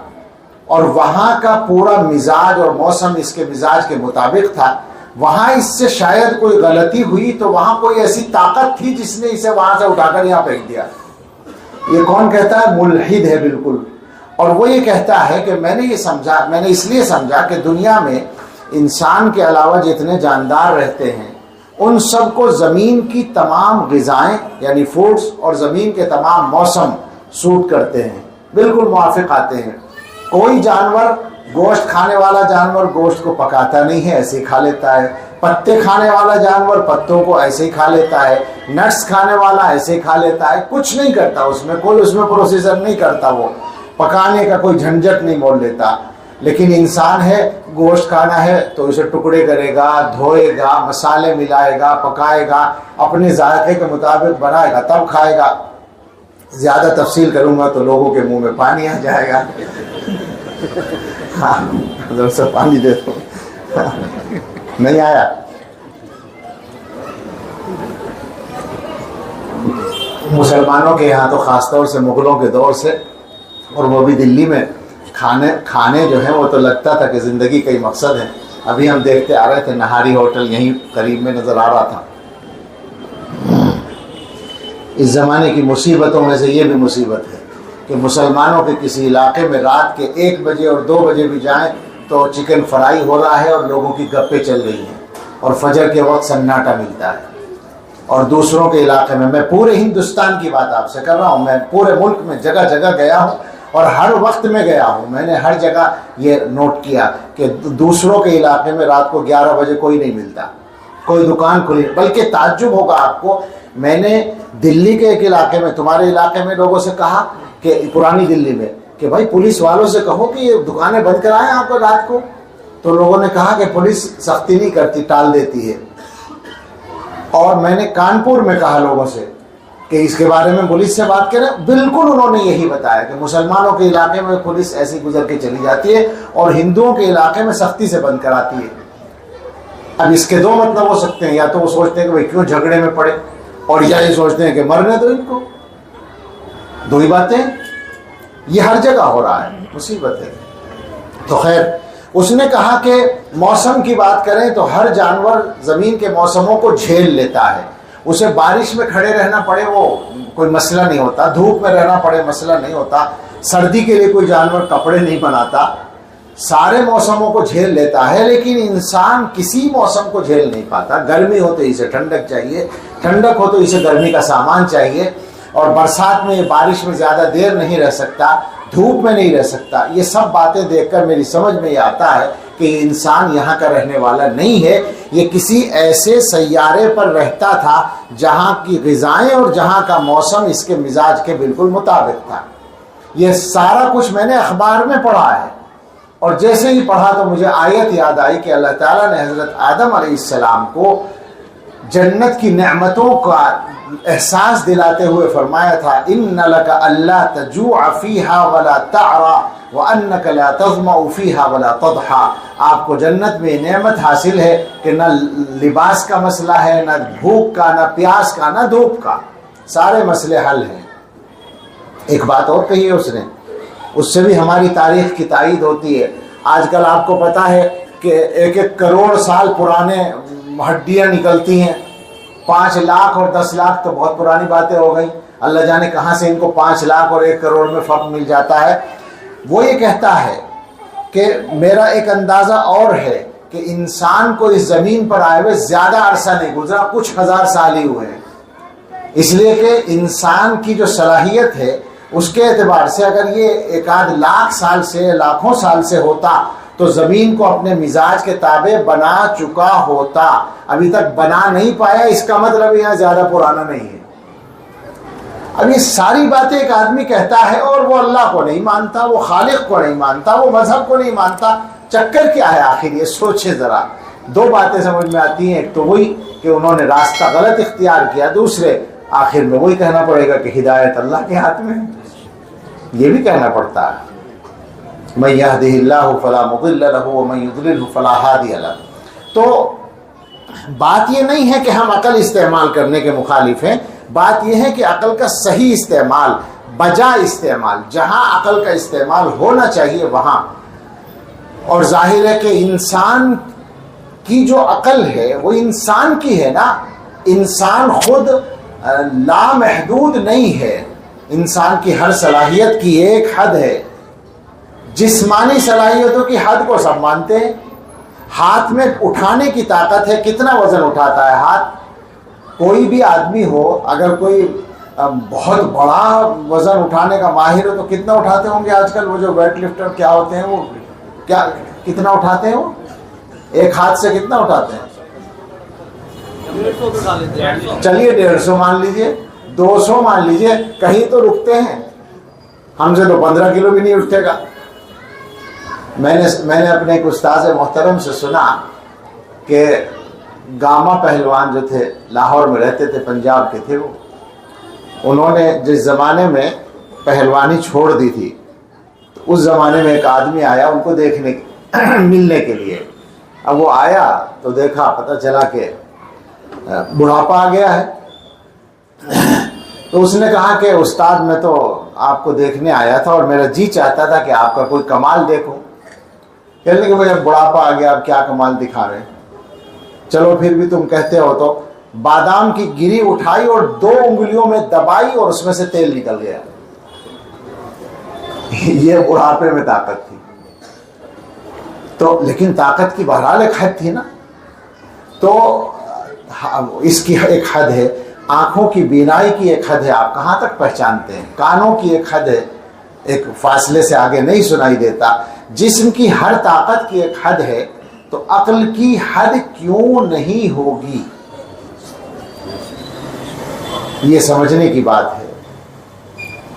اور وہاں کا پورا مزاج اور موسم اس کے مزاج کے مطابق تھا، وہاں اس سے شاید کوئی غلطی ہوئی تو وہاں کوئی ایسی طاقت تھی جس نے اسے وہاں سے اٹھا کر یہاں پھینک دیا۔ یہ کون کہتا ہے؟ ملحد ہے بالکل۔ اور وہ یہ کہتا ہے کہ میں نے اس لیے سمجھا کہ دنیا میں انسان کے علاوہ جتنے جاندار رہتے ہیں ان سب کو زمین کی تمام غذائیں یعنی فوڈز اور زمین کے تمام موسم سوٹ کرتے ہیں، بالکل موافق آتے ہیں۔ کوئی جانور، گوشت کھانے والا جانور گوشت کو پکاتا نہیں ہے، ایسے ہی کھا لیتا ہے، پتے کھانے والا جانور پتوں کو ایسے ہی کھا لیتا ہے، نٹس کھانے والا ایسے ہی کھا لیتا ہے، کچھ نہیں کرتا اس میں پروسیسر نہیں کرتا، وہ پکانے کا کوئی جھنجھٹ نہیں مول لیتا۔ لیکن انسان ہے، گوشت کھانا ہے تو اسے ٹکڑے کرے گا، دھوئے گا، مسالے ملائے گا، پکائے گا، اپنے ذائقے کے مطابق بنائے گا، تب کھائے گا۔ زیادہ تفصیل کروں گا تو لوگوں کے منہ میں پانی آ جائے گا۔ ہاں ذرا سا پانی دے دو، نہیں آیا؟ مسلمانوں کے یہاں تو خاص طور سے مغلوں کے دور سے، اور وہ بھی دلی میں کھانے جو ہیں وہ تو لگتا تھا کہ زندگی کا ہی مقصد ہے۔ ابھی ہم دیکھتے آ رہے تھے، نہاری ہوٹل یہیں قریب میں نظر آ رہا تھا۔ اس زمانے کی مصیبتوں میں سے یہ بھی مصیبت ہے کہ مسلمانوں کے کسی علاقے میں رات کے 1 بجے اور 2 بجے بھی جائیں تو چکن فرائی ہو رہا ہے اور لوگوں کی گپیں چل رہی ہیں، اور فجر کے وقت سناٹا ملتا ہے۔ اور دوسروں کے علاقے میں پورے ہندوستان کی بات آپ سے کر رہا ہوں، میں پورے ملک میں جگہ جگہ گیا ہوں اور ہر وقت میں گیا ہوں، میں نے ہر جگہ یہ نوٹ کیا کہ دوسروں کے علاقے میں رات کو 11 بجے کوئی نہیں ملتا، کوئی دکان کھلی، بلکہ تعجب ہوگا آپ کو، میں نے دلی کے ایک علاقے میں، تمہارے علاقے میں لوگوں سے کہا کہ پرانی دلی میں کہ بھائی پولیس والوں سے کہو کہ یہ دکانیں بند کرائیں آپ کو رات کو، تو لوگوں نے کہا کہ پولیس سختی نہیں کرتی، ٹال دیتی ہے۔ اور میں نے کانپور میں کہا لوگوں سے کہ اس کے بارے میں پولیس سے بات کریں، بالکل انہوں نے یہی بتایا کہ مسلمانوں کے علاقے میں پولیس ایسی گزر کے چلی جاتی ہے اور ہندوؤں کے علاقے میں سختی سے بند کراتی ہے۔ اب اس کے 2 مطلب ہو سکتے ہیں، یا تو وہ سوچتے ہیں کہ بھائی کیوں جھگڑے میں پڑے، اور یا یہ سوچتے ہیں کہ مرنے دو ان کو، 2 ہی باتیں، یہ ہر جگہ ہو رہا ہے، مصیبت ہے۔ تو خیر، اس نے کہا کہ موسم کی بات کریں تو ہر جانور زمین کے موسموں کو جھیل لیتا ہے، اسے بارش میں کھڑے رہنا پڑے وہ کوئی مسئلہ نہیں ہوتا، دھوپ میں رہنا پڑے مسئلہ نہیں ہوتا، سردی کے لیے کوئی جانور کپڑے نہیں بناتا، سارے موسموں کو جھیل لیتا ہے۔ لیکن انسان کسی موسم کو جھیل نہیں پاتا، گرمی ہو تو اسے ٹھنڈک چاہیے، ٹھنڈک ہو تو اسے گرمی کا سامان چاہیے، اور برسات میں بارش میں زیادہ دیر نہیں رہ سکتا، دھوپ میں نہیں رہ سکتا۔ یہ سب باتیں دیکھ کر میری سمجھ میں یہ آتا ہے کہ یہ انسان یہاں کا رہنے والا نہیں ہے، یہ کسی ایسے سیارے پر رہتا تھا جہاں کی غذائیں اور جہاں کا موسم اس کے مزاج کے بالکل مطابق تھا۔ یہ سارا کچھ میں نے اخبار میں پڑھا ہے، اور جیسے ہی پڑھا تو مجھے آیت یاد آئی کہ اللہ تعالیٰ نے حضرت آدم علیہ السلام کو جنت کی نعمتوں کا احساس دلاتے ہوئے فرمایا تھا، اِنَّ لَكَ أَلَّا تَجُوعَ فِيهَا وَلَا تَعْرَى وَأَنَّكَ لَا تَظْمَأُ فِيهَا وَلَا تَضْحَى۔ آپ کو جنت میں نعمت حاصل ہے کہ نہ لباس کا مسئلہ ہے، نہ بھوک کا، نہ پیاس کا، نہ دھوپ کا، سارے مسئلے حل ہیں۔ ایک بات اور کہی ہے اس نے، اس سے بھی ہماری تاریخ کی تائید ہوتی ہے۔ آج کل آپ کو پتا ہے کہ 1 کروڑ سال پرانے ہڈیاں نکلتی ہیں، 5 لاکھ اور 10 لاکھ تو بہت پرانی باتیں ہو گئی، اللہ جانے کہاں سے ان کو 5 لاکھ اور 1 کروڑ میں فرق مل جاتا ہے۔ وہ یہ کہتا ہے کہ میرا ایک اندازہ اور ہے کہ انسان کو اس زمین پر آئے ہوئے زیادہ عرصہ نہیں گزرا، کچھ 1000 سال ہی ہوئے ہیں، اس لیے کہ انسان کی جو صلاحیت ہے اس کے اعتبار سے اگر یہ 1 آدھ لاکھ سال سے، لاکھوں سال سے ہوتا تو زمین کو اپنے مزاج کے تابع بنا چکا ہوتا. ابھی تک بنا نہیں پایا، اس کا مطلب یہاں زیادہ پرانا نہیں ہے. اب یہ ساری باتیں ایک آدمی کہتا ہے اور وہ اللہ کو نہیں مانتا، وہ خالق کو نہیں مانتا، وہ مذہب کو نہیں مانتا. چکر کیا ہے آخر؟ یہ سوچے ذرا. دو باتیں سمجھ میں آتی ہیں، ایک تو وہی کہ انہوں نے راستہ غلط اختیار کیا، دوسرے آخر میں وہی کہنا پڑے گا کہ ہدایت اللہ کے ہاتھ میں ہے. یہ بھی کہنا پڑتا ہے من یہدہ اللہ فلا مضل لہ ومن یضللہ فلا ہادی لہ. تو بات یہ نہیں ہے کہ ہم عقل استعمال کرنے کے مخالف ہیں، بات یہ ہے کہ عقل کا صحیح استعمال، بجا استعمال، جہاں عقل کا استعمال ہونا چاہیے وہاں. اور ظاہر ہے کہ انسان کی جو عقل ہے وہ انسان کی ہے نا. انسان خود لامحدود نہیں ہے، انسان کی ہر صلاحیت کی ایک حد ہے. جسمانی صلاحیتوں کی حد کو سب مانتے ہیں. ہاتھ میں اٹھانے کی طاقت ہے، کتنا وزن اٹھاتا ہے ہاتھ؟ کوئی بھی آدمی ہو، اگر کوئی بہت بڑا وزن اٹھانے کا ماہر ہو تو کتنا اٹھاتے ہوں گے آج کل وہ جو ویٹ لفٹر کیا ہوتے ہیں، وہ کیا کتنا اٹھاتے ہیں؟ وہ ایک ہاتھ سے کتنا اٹھاتے ہیں؟ چلیے 150 مان لیجئے، 200 مان لیجئے، کہیں تو رکتے ہیں. ہم سے تو 15 کلو بھی نہیں اٹھے گا. میں نے اپنے ایک استاذ محترم سے سنا کہ گاما پہلوان جو تھے، لاہور میں رہتے تھے، پنجاب کے تھے وہ. انہوں نے جس زمانے میں پہلوانی چھوڑ دی تھی، تو اس زمانے میں ایک آدمی آیا ان کو دیکھنے ملنے کے لیے. اب وہ آیا تو دیکھا، پتہ چلا کہ بڑھاپا آ گیا ہے. تو اس نے کہا کہ استاد میں تو آپ کو دیکھنے آیا تھا اور میرا جی چاہتا تھا کہ آپ کا کوئی کمال دیکھوں. کہنے کہ بھائی اب بڑھاپا آ گیا، اب کیا کمال دکھا رہے ہیں؟ چلو پھر بھی تم کہتے ہو تو بادام کی گری اٹھائی اور 2 انگلیوں میں دبائی اور اس میں سے تیل نکل گیا. یہ بڑھاپے میں طاقت تھی. تو لیکن طاقت کی بہرحال ایک حد تھی نا. تو اس کی ایک حد ہے، آنکھوں کی بینائی کی ایک حد ہے، آپ کہاں تک پہچانتے ہیں. کانوں کی ایک حد ہے، ایک فاصلے سے آگے نہیں سنائی دیتا. جسم کی ہر طاقت کی ایک حد ہے، تو عقل کی حد کیوں نہیں ہوگی؟ یہ سمجھنے کی بات ہے.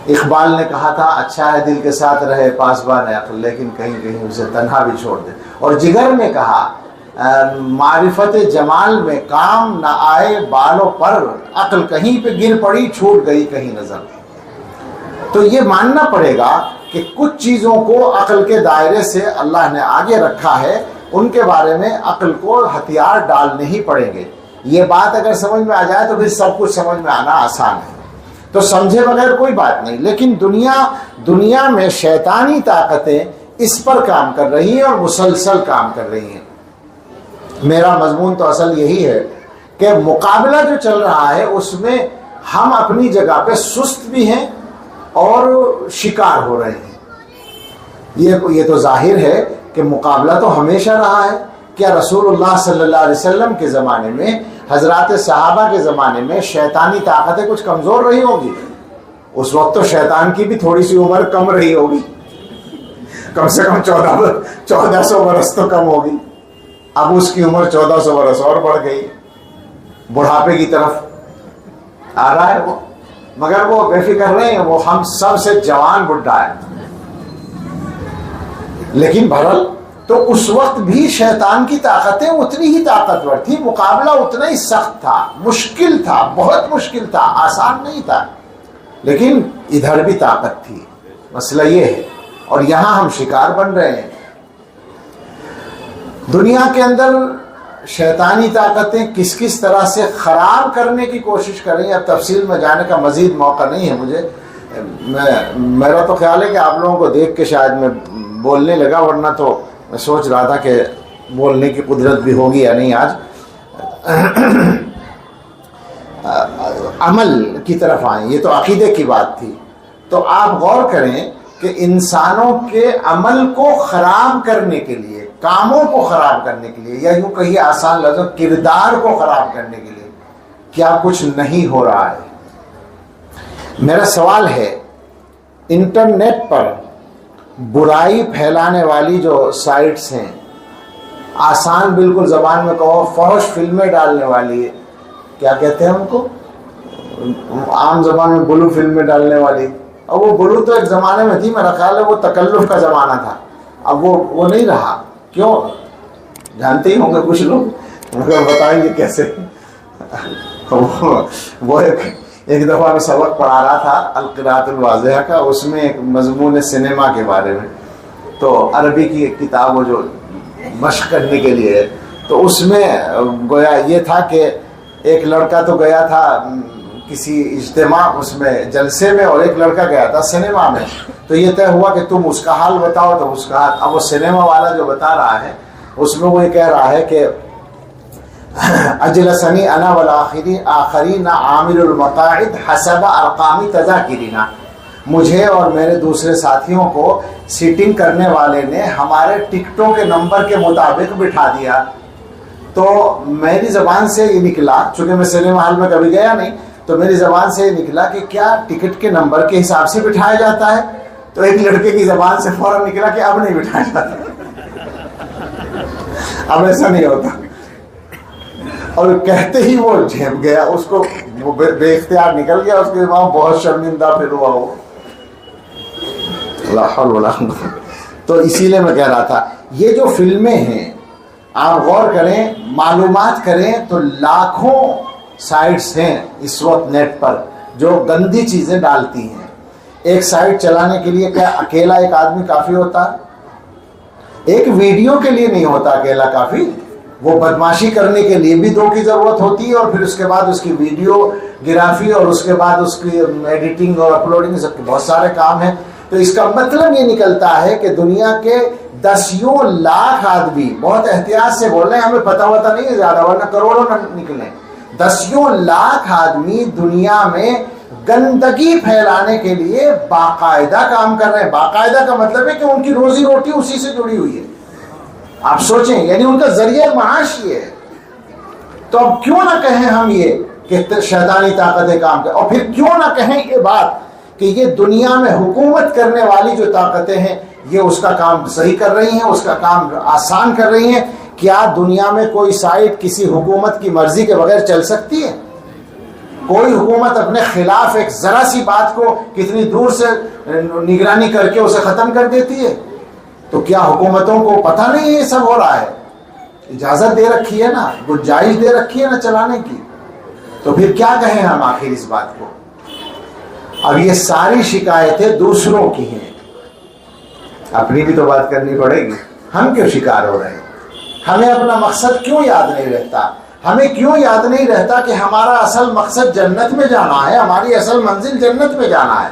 اقبال نے کہا تھا اچھا ہے دل کے ساتھ رہے پاسبان عقل، لیکن کہیں کہیں اسے تنہا بھی چھوڑ دے. اور جگر نے کہا معرفت جمال میں کام نہ آئے بالوں پر، عقل کہیں پہ گر پڑی چھوٹ گئی کہیں نظر. تو یہ ماننا پڑے گا کہ کچھ چیزوں کو عقل کے دائرے سے اللہ نے آگے رکھا ہے، ان کے بارے میں عقل کو ہتھیار ڈالنے ہی پڑیں گے. یہ بات اگر سمجھ میں آ جائے تو پھر سب کچھ سمجھ میں آنا آسان ہے. تو سمجھے بغیر کوئی بات نہیں. لیکن دنیا میں شیطانی طاقتیں اس پر کام کر رہی ہیں اور مسلسل کام کر رہی ہیں. میرا مضمون تو اصل یہی ہے کہ مقابلہ جو چل رہا ہے اس میں ہم اپنی جگہ پہ سست بھی ہیں اور شکار ہو رہے ہیں. یہ تو ظاہر ہے کہ مقابلہ تو ہمیشہ رہا ہے. کیا رسول اللہ صلی اللہ علیہ وسلم کے زمانے میں، حضرات صحابہ کے زمانے میں شیطانی طاقتیں کچھ کمزور رہی ہوں گی؟ اس وقت تو شیطان کی بھی تھوڑی سی عمر کم رہی ہوگی، کم سے کم 1400 برس تو کم ہوگی. اب اس کی عمر 1400 برس اور بڑھ گئی، بڑھاپے کی طرف آ رہا ہے وہ. مگر وہ بے فکر رہے ہیں، وہ ہم سب سے جوان بڈھا ہے. لیکن بہرحال تو اس وقت بھی شیطان کی طاقتیں اتنی ہی طاقتور تھی، مقابلہ اتنا ہی سخت تھا، مشکل تھا، بہت مشکل تھا، آسان نہیں تھا. لیکن ادھر بھی طاقت تھی. مسئلہ یہ ہے، اور یہاں ہم شکار بن رہے ہیں. دنیا کے اندر شیطانی طاقتیں کس کس طرح سے خراب کرنے کی کوشش کر رہی ہیں. اب تفصیل میں جانے کا مزید موقع نہیں ہے مجھے. میرا تو خیال ہے کہ آپ لوگوں کو دیکھ کے شاید میں بولنے لگا، ورنہ تو میں سوچ رہا تھا کہ بولنے کی قدرت بھی ہوگی یا نہیں. آج عمل کی طرف آئیں، یہ تو عقیدے کی بات تھی. تو آپ غور کریں کہ انسانوں کے عمل کو خراب کرنے کے لیے، کاموں کو خراب کرنے کے لیے، یا یوں کہیے آسان لفظوں کردار کو خراب کرنے کے لیے کیا کچھ نہیں ہو رہا ہے. میرا سوال ہے، انٹرنیٹ پر برائی پھیلانے والی جو سائٹس ہیں، آسان بالکل زبان میں کہو فحش فلمیں ڈالنے والی، کیا کہتے ہیں ان کو عام زبان میں، بلو فلمیں ڈالنے والی. اور وہ بلو تو ایک زمانے میں تھی، میرا خیال ہے وہ تکلف کا زمانہ تھا، اب وہ نہیں رہا. کیوں؟ جانتے ہی ہوں گے کچھ لوگ، مگر بتائیں گے کیسے. وہ ایک دفعہ میں سبق پڑھا رہا تھا القراءۃ الواضحہ کا، اس میں ایک مضمون سنیما کے بارے میں، تو عربی کی ایک کتاب وہ جو مشق کرنے کے لیے ہے، تو اس میں گویا یہ تھا کہ ایک لڑکا تو گیا تھا کسی اجتماع اس میں جلسے میں، اور ایک لڑکا گیا تھا سنیما میں. تو یہ طے ہوا کہ تم اس کا حال بتاؤ، تو اس کا حال. اب وہ سنیما والا جو بتا رہا ہے اس میں وہ یہ کہہ رہا ہے کہ اجلسنی انا والآخرین عامل المقاعد حسب ارقام تذاکرنا، مجھے اور میرے دوسرے ساتھیوں کو سیٹنگ کرنے والے نے ہمارے ٹکٹوں کے نمبر کے مطابق بٹھا دیا. تو میری زبان سے یہ نکلا، چونکہ میں سنیما ہال میں کبھی گیا نہیں، تو میری زبان سے یہ نکلا کہ کیا ٹکٹ کے نمبر کے حساب سے بٹھایا جاتا ہے؟ تو ایک لڑکے کی زبان سے فوراً نکلا کہ اب نہیں بٹھایا جاتا، اب ایسا نہیں ہوتا. اور کہتے ہی وہ جھپ گیا، اس کو وہ بے اختیار نکل گیا، اس کے وہاں بہت شرمندہ پھر ہوا وہ. لا حول ولا قوت. تو اسی لیے میں کہہ رہا تھا یہ جو فلمیں ہیں آپ غور کریں، معلومات کریں تو لاکھوں سائٹس ہیں اس وقت نیٹ پر جو گندی چیزیں ڈالتی ہیں. ایک سائٹ چلانے کے لیے کیا اکیلا ایک آدمی کافی ہوتا ہے؟ ایک ویڈیو کے لیے نہیں ہوتا اکیلا کافی، وہ بدماشی کرنے کے لیے بھی دو کی ضرورت ہوتی ہے، اور پھر اس کے بعد اس کی ویڈیو گرافی، اور اس کے بعد اس کی ایڈیٹنگ اور اپلوڈنگ، سب کے بہت سارے کام ہیں. تو اس کا مطلب یہ نکلتا ہے کہ دنیا کے 10 لاکھ آدمی، بہت احتیاط سے بول رہے ہیں، ہمیں پتہ ہوتا نہیں ہے زیادہ ورنہ کروڑوں نہ نکلیں، 10 لاکھ آدمی دنیا میں گندگی پھیلانے کے لیے باقاعدہ کام کر رہے ہیں. باقاعدہ کا مطلب ہے کہ ان کی روزی روٹی اسی سے جڑی ہوئی ہے. آپ سوچیں، یعنی ان کا ذریعہ معاش یہ ہے. تو اب کیوں نہ کہیں ہم یہ کہ شیطانی طاقتیں کام کریں، اور پھر کیوں نہ کہیں یہ بات کہ یہ دنیا میں حکومت کرنے والی جو طاقتیں ہیں یہ اس کا کام صحیح کر رہی ہیں، اس کا کام آسان کر رہی ہیں. کیا دنیا میں کوئی سائٹ کسی حکومت کی مرضی کے بغیر چل سکتی ہے؟ کوئی حکومت اپنے خلاف ایک ذرا سی بات کو کتنی دور سے نگرانی کر کے اسے ختم کر دیتی ہے؟ تو کیا حکومتوں کو پتہ نہیں یہ سب ہو رہا ہے؟ اجازت دے رکھی ہے نا، گنجائش دے رکھی ہے نا چلانے کی. تو پھر کیا کہیں ہم آخر اس بات کو؟ اب یہ ساری شکایتیں دوسروں کی ہیں، اپنی بھی تو بات کرنی پڑے گی. ہم کیوں شکار ہو رہے ہیں؟ ہمیں اپنا مقصد کیوں یاد نہیں رہتا؟ ہمیں کیوں یاد نہیں رہتا کہ ہمارا اصل مقصد جنت میں جانا ہے، ہماری اصل منزل جنت میں جانا ہے؟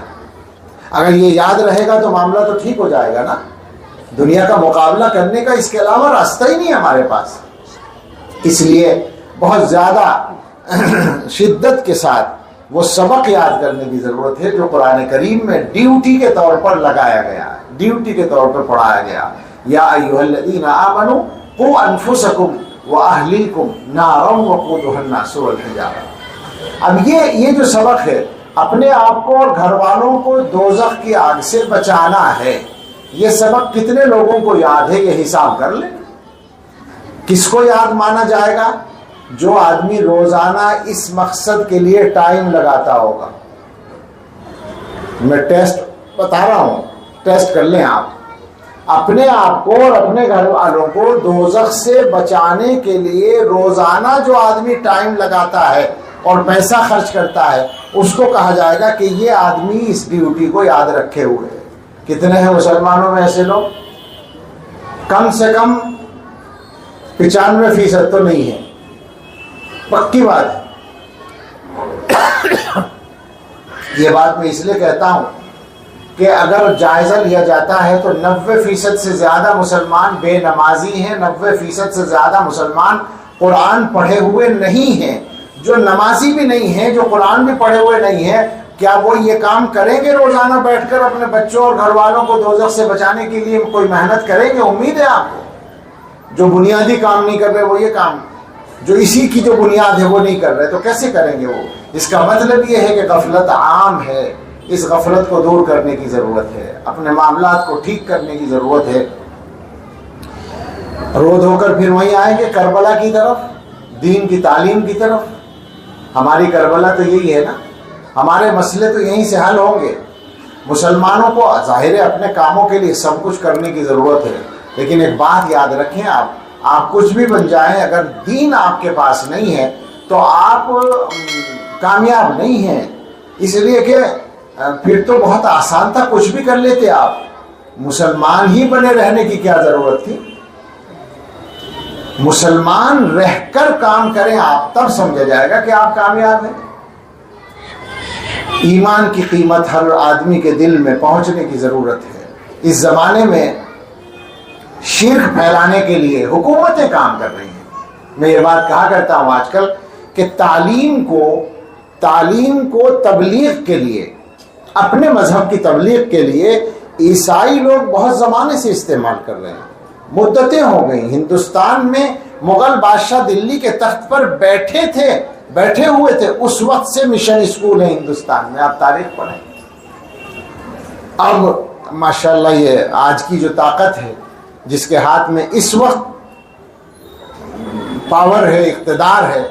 اگر یہ یاد رہے گا تو معاملہ تو ٹھیک ہو جائے گا نا. دنیا کا مقابلہ کرنے کا اس کے علاوہ راستہ ہی نہیں ہمارے پاس. اس لیے بہت زیادہ شدت کے ساتھ وہ سبق یاد کرنے کی ضرورت ہے جو قرآن کریم میں ڈیوٹی کے طور پر لگایا گیا ہے، ڈیوٹی کے طور پر پڑھایا گیا. یا ایھا الذین آمنوا قوا انفسکم واہلیکم نارا وقودھا الناس والحجارہ. اب یہ جو سبق ہے اپنے آپ کو اور گھر والوں کو دوزخ کی آگ سے بچانا ہے، یہ سبق کتنے لوگوں کو یاد ہے یہ حساب کر لیں. کس کو یاد مانا جائے گا؟ جو آدمی روزانہ اس مقصد کے لیے ٹائم لگاتا ہوگا. میں ٹیسٹ بتا رہا ہوں، ٹیسٹ کر لیں آپ اپنے آپ کو اور اپنے گھر والوں کو دوزخ سے بچانے کے لیے. روزانہ جو آدمی ٹائم لگاتا ہے اور پیسہ خرچ کرتا ہے اس کو کہا جائے گا کہ یہ آدمی اس ڈیوٹی کو یاد رکھے ہوئے ہے. کتنے ہیں مسلمانوں میں ایسے لوگ؟ کم سے کم 95% تو نہیں ہے، پکی بات ہے. یہ بات میں اس لیے کہتا ہوں کہ اگر جائزہ لیا جاتا ہے تو 90% سے زیادہ مسلمان بے نمازی ہیں، 90% سے زیادہ مسلمان قرآن پڑھے ہوئے نہیں ہیں. جو نمازی بھی نہیں ہیں، جو قرآن بھی پڑھے ہوئے نہیں ہیں، کیا وہ یہ کام کریں گے روزانہ بیٹھ کر اپنے بچوں اور گھر والوں کو دوزخ سے بچانے کے لیے کوئی محنت کریں گے؟ امید ہے آپ کو؟ جو بنیادی کام نہیں کر رہے وہ یہ کام، جو اسی کی جو بنیاد ہے وہ نہیں کر رہے تو کیسے کریں گے وہ؟ اس کا مطلب یہ ہے کہ غفلت عام ہے، اس غفلت کو دور کرنے کی ضرورت ہے، اپنے معاملات کو ٹھیک کرنے کی ضرورت ہے۔ رو دھو کر پھر وہیں آئیں گے کربلا کی طرف، دین کی تعلیم کی طرف۔ ہماری کربلا تو یہی ہے نا، ہمارے مسئلے تو یہیں سے حل ہوں گے۔ مسلمانوں کو ظاہر ہے اپنے کاموں کے لیے سب کچھ کرنے کی ضرورت ہے، لیکن ایک بات یاد رکھیں، آپ کچھ بھی بن جائیں، اگر دین آپ کے پاس نہیں ہے تو آپ کامیاب نہیں ہیں۔ اس لیے کہ پھر تو بہت آسان تھا، کچھ بھی کر لیتے آپ، مسلمان ہی بنے رہنے کی کیا ضرورت تھی؟ مسلمان رہ کر کام کریں آپ، تب سمجھا جائے گا کہ آپ کامیاب ہیں۔ ایمان کی قیمت ہر آدمی کے دل میں پہنچنے کی ضرورت ہے۔ اس زمانے میں شرک پھیلانے کے لیے حکومتیں کام کر رہی ہیں۔ میں یہ بات کہا کرتا ہوں آج کل کہ تعلیم کو تبلیغ کے لیے، اپنے مذہب کی تبلیغ کے لیے عیسائی لوگ بہت زمانے سے استعمال کر رہے ہیں، مدتیں ہو گئی۔ ہندوستان میں مغل بادشاہ دلی کے تخت پر بیٹھے ہوئے تھے، اس وقت سے مشن اسکول ہے ہندوستان میں، آپ تاریخ پڑھیں۔ اب ماشاءاللہ یہ آج کی جو طاقت ہے، جس کے ہاتھ میں اس وقت پاور ہے، اقتدار ہے،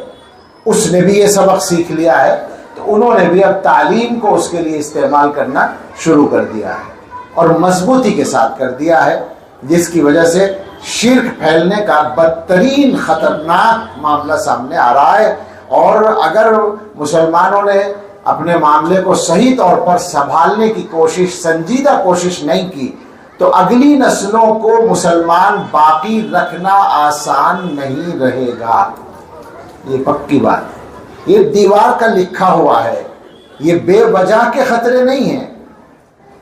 اس نے بھی یہ سبق سیکھ لیا ہے، تو انہوں نے بھی اب تعلیم کو اس کے لیے استعمال کرنا شروع کر دیا ہے، اور مضبوطی کے ساتھ کر دیا ہے، جس کی وجہ سے شرک پھیلنے کا بدترین خطرناک معاملہ سامنے آ رہا ہے۔ اور اگر مسلمانوں نے اپنے معاملے کو صحیح طور پر سنبھالنے کی سنجیدہ کوشش نہیں کی تو اگلی نسلوں کو مسلمان باقی رکھنا آسان نہیں رہے گا۔ یہ پکی بات، یہ دیوار کا لکھا ہوا ہے، یہ بے وجہ کے خطرے نہیں ہیں۔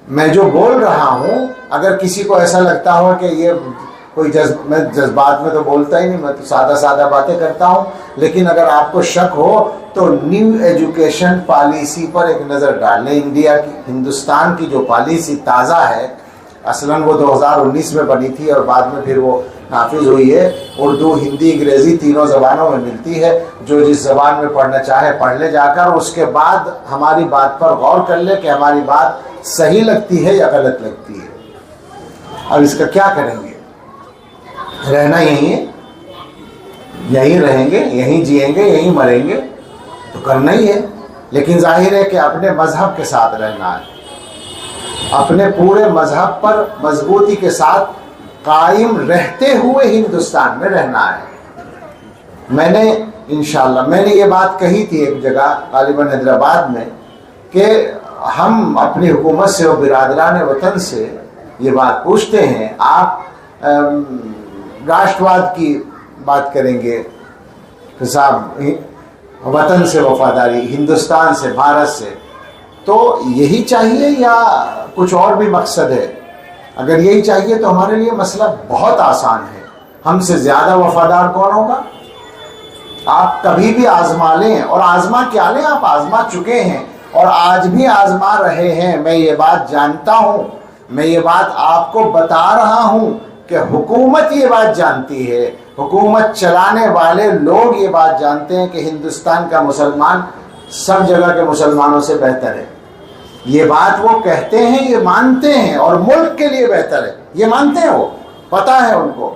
میں جو بول رہا ہوں، اگر کسی کو ایسا لگتا ہو کہ یہ کوئی میں جذبات میں تو بولتا ہی نہیں، میں تو سادہ باتیں کرتا ہوں، لیکن اگر آپ کو شک ہو تو نیو ایجوکیشن پالیسی پر ایک نظر ڈال لیں۔ انڈیا کی، ہندوستان کی جو پالیسی تازہ ہے، اصلاً وہ 2019 میں بنی تھی اور بعد میں پھر وہ نافذ ہوئی ہے۔ اردو، ہندی، انگریزی تینوں زبانوں میں ملتی ہے، جو جس زبان میں پڑھنا چاہے پڑھ لے جا کر، اس کے بعد ہماری بات پر غور کر لے کہ ہماری بات صحیح لگتی ہے یا غلط لگتی ہے۔ اب اس کا کیا کریں گے؟ رہنا یہیں ہے، یہیں رہیں گے، یہیں جئیں گے، یہیں مریں گے، تو کرنا ہی ہے۔ لیکن ظاہر ہے کہ اپنے مذہب کے ساتھ رہنا ہے، اپنے پورے مذہب پر مضبوطی کے ساتھ قائم رہتے ہوئے ہندوستان میں رہنا ہے۔ میں نے انشاءاللہ یہ بات کہی تھی ایک جگہ غالباً حیدرآباد میں، کہ ہم اپنی حکومت سے اور برادران وطن سے یہ بات پوچھتے ہیں، آپ راشٹرواد کی بات کریں گے، صاحب وطن سے وفاداری، ہندوستان سے، بھارت سے، تو یہی چاہیے یا کچھ اور بھی مقصد ہے؟ اگر یہی چاہیے تو ہمارے لیے مسئلہ بہت آسان ہے۔ ہم سے زیادہ وفادار کون ہوگا؟ آپ کبھی بھی آزما لیں، اور آزما کیا لیں، آپ آزما چکے ہیں اور آج بھی آزما رہے ہیں۔ میں یہ بات جانتا ہوں، میں یہ بات آپ کو بتا رہا ہوں کہ حکومت یہ بات جانتی ہے، حکومت چلانے والے لوگ یہ بات جانتے ہیں کہ ہندوستان کا مسلمان سب جگہ کے مسلمانوں سے بہتر ہے۔ یہ بات وہ کہتے ہیں، یہ مانتے ہیں، اور ملک کے لیے بہتر ہے، یہ مانتے ہیں، وہ پتہ ہے ان کو۔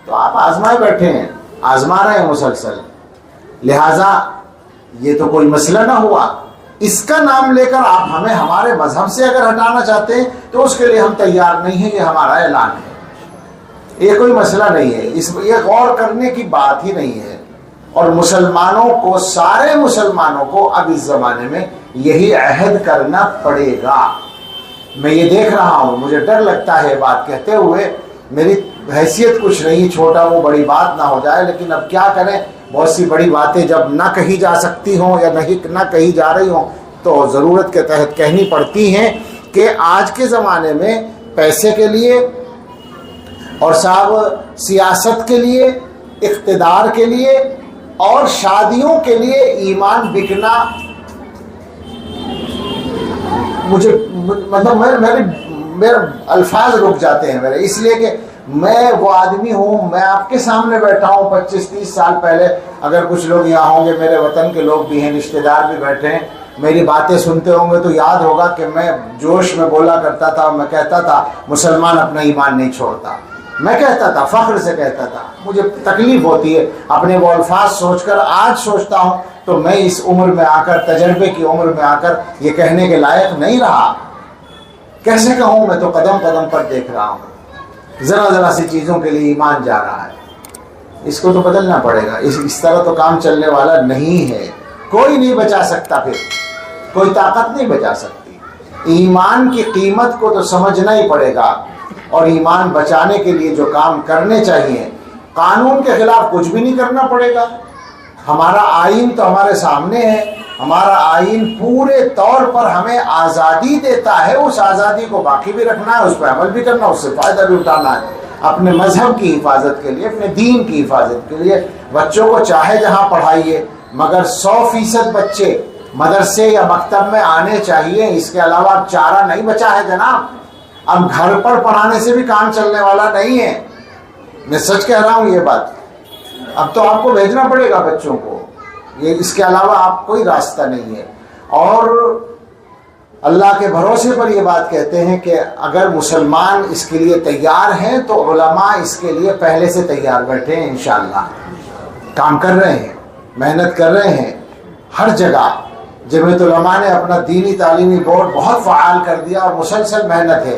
تو آپ آزمائے بیٹھے ہیں، آزما رہے ہیں مسلسل، لہٰذا یہ تو کوئی مسئلہ نہ ہوا۔ اس کا نام لے کر آپ ہمیں ہمارے مذہب سے اگر ہٹانا چاہتے ہیں تو اس کے لیے ہم تیار نہیں ہیں، یہ ہمارا اعلان ہے۔ یہ کوئی مسئلہ نہیں ہے، یہ غور کرنے کی بات ہی نہیں ہے۔ اور مسلمانوں کو، سارے مسلمانوں کو اب اس زمانے میں یہی عہد کرنا پڑے گا۔ میں یہ دیکھ رہا ہوں، مجھے ڈر لگتا ہے بات کہتے ہوئے، میری حیثیت کچھ نہیں، چھوٹا وہ بڑی بات نہ ہو جائے، لیکن اب کیا کریں، بہت سی بڑی باتیں جب نہ کہی جا سکتی ہوں یا نہ کہی جا رہی ہوں تو ضرورت کے تحت کہنی پڑتی ہیں کہ آج کے زمانے میں پیسے کے لیے اور صاحب سیاست کے لیے، اقتدار کے لیے اور شادیوں کے لیے ایمان بکنا، مجھے مطلب میرے الفاظ رک جاتے ہیں میرے، اس لیے کہ میں وہ آدمی ہوں، میں آپ کے سامنے بیٹھا ہوں 25-30 سال پہلے، اگر کچھ لوگ یہاں ہوں گے، میرے وطن کے لوگ بھی ہیں، رشتہ دار بھی بیٹھے ہیں، میری باتیں سنتے ہوں گے تو یاد ہوگا کہ میں جوش میں بولا کرتا تھا، میں کہتا تھا مسلمان اپنا ایمان نہیں چھوڑتا، میں کہتا تھا، فخر سے کہتا تھا۔ مجھے تکلیف ہوتی ہے اپنے وہ الفاظ سوچ کر، آج سوچتا ہوں تو میں اس عمر میں آ کر، تجربے کی عمر میں آ کر یہ کہنے کے لائق نہیں رہا۔ کیسے کہوں؟ میں تو قدم قدم پر دیکھ رہا ہوں، ذرا ذرا سی چیزوں کے لیے ایمان جا رہا ہے۔ اس کو تو بدلنا پڑے گا، اس طرح تو کام چلنے والا نہیں ہے۔ کوئی نہیں بچا سکتا، پھر کوئی طاقت نہیں بچا سکتی۔ ایمان کی قیمت کو تو سمجھنا ہی پڑے گا، اور ایمان بچانے کے لیے جو کام کرنے چاہیے، قانون کے خلاف کچھ بھی نہیں کرنا پڑے گا۔ ہمارا آئین تو ہمارے سامنے ہے، ہمارا آئین پورے طور پر ہمیں آزادی دیتا ہے، اس آزادی کو باقی بھی رکھنا ہے، اس پہ عمل بھی کرنا ہے، اس سے فائدہ بھی اٹھانا ہے، اپنے مذہب کی حفاظت کے لیے، اپنے دین کی حفاظت کے لیے۔ بچوں کو چاہے جہاں پڑھائیے، مگر 100% بچے مدرسے یا مکتب میں آنے چاہیے، اس کے علاوہ اب چارہ نہیں بچا ہے جناب۔ اب گھر پر پڑھانے سے بھی کام چلنے والا نہیں ہے، میں سچ کہہ رہا ہوں یہ بات۔ اب تو آپ کو بھیجنا پڑے گا بچوں کو، یہ اس کے علاوہ آپ کوئی راستہ نہیں ہے۔ اور اللہ کے بھروسے پر یہ بات کہتے ہیں کہ اگر مسلمان اس کے لیے تیار ہیں تو علماء اس کے لیے پہلے سے تیار بیٹھے ہیں، انشاءاللہ کام کر رہے ہیں، محنت کر رہے ہیں ہر جگہ۔ جمعیت علماء نے اپنا دینی تعلیمی بورڈ بہت فعال کر دیا اور مسلسل محنت ہے،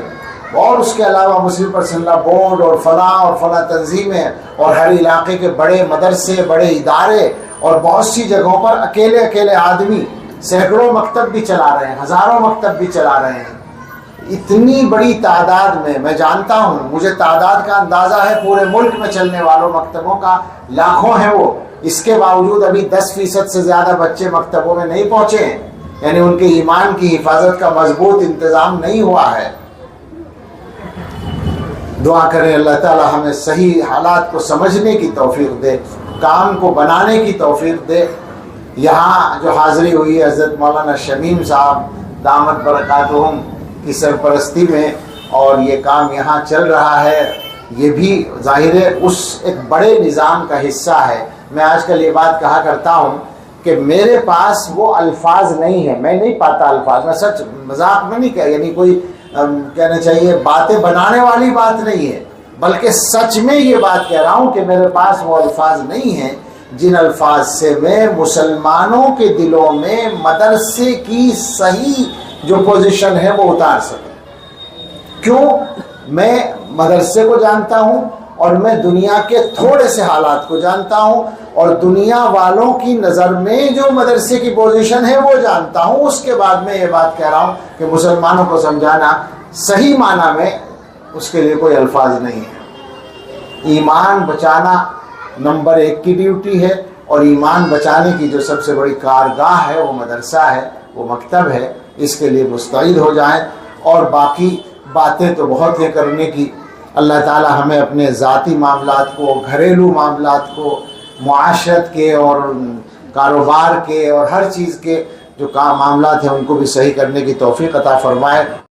اور اس کے علاوہ مسلم پرسنل لا بورڈ اور فلاں تنظیمیں، اور ہر علاقے کے بڑے مدرسے، بڑے ادارے، اور بہت سی جگہوں پر اکیلے اکیلے آدمی سینکڑوں مکتب بھی چلا رہے ہیں، ہزاروں مکتب بھی چلا رہے ہیں۔ اتنی بڑی تعداد میں جانتا ہوں، مجھے تعداد کا اندازہ ہے پورے ملک میں چلنے والوں مکتبوں کا، لاکھوں ہیں وہ۔ اس کے باوجود ابھی 10% سے زیادہ بچے مکتبوں میں نہیں پہنچے ہیں، یعنی ان کے ایمان کی حفاظت کا مضبوط انتظام نہیں ہوا ہے۔ دعا کریں اللہ تعالی ہمیں صحیح حالات کو سمجھنے کی توفیق دے، کام کو بنانے کی توفیق دے۔ یہاں جو حاضری ہوئی حضرت مولانا شمیم صاحب دامت برکاتہم کی سرپرستی میں، اور یہ کام یہاں چل رہا ہے، یہ بھی ظاہر ہے اس ایک بڑے نظام کا حصہ ہے۔ میں آج کل یہ بات کہا کرتا ہوں کہ میرے پاس وہ الفاظ نہیں ہیں، میں نہیں پاتا الفاظ، میں سچ مذاق میں نہیں کہہ، یعنی کوئی کہنا چاہیے باتیں بنانے والی بات نہیں ہے، بلکہ سچ میں یہ بات کہہ رہا ہوں کہ میرے پاس وہ الفاظ نہیں ہیں جن الفاظ سے میں مسلمانوں کے دلوں میں مدرسے کی صحیح جو پوزیشن ہے وہ اتار سکوں۔ کیوں؟ میں مدرسے کو جانتا ہوں، اور میں دنیا کے تھوڑے سے حالات کو جانتا ہوں، اور دنیا والوں کی نظر میں جو مدرسے کی پوزیشن ہے وہ جانتا ہوں۔ اس کے بعد میں یہ بات کہہ رہا ہوں کہ مسلمانوں کو سمجھانا صحیح معنی میں اس کے لیے کوئی الفاظ نہیں ہے۔ ایمان بچانا نمبر 1 کی ڈیوٹی ہے، اور ایمان بچانے کی جو سب سے بڑی کارگاہ ہے وہ مدرسہ ہے، وہ مکتب ہے۔ اس کے لیے مستعد ہو جائیں، اور باقی باتیں تو بہت ہے کرنے کی۔ اللہ تعالی ہمیں اپنے ذاتی معاملات کو، گھریلو معاملات کو، معاشرت کے اور کاروبار کے اور ہر چیز کے جو معاملات ہیں ان کو بھی صحیح کرنے کی توفیق عطا فرمائے۔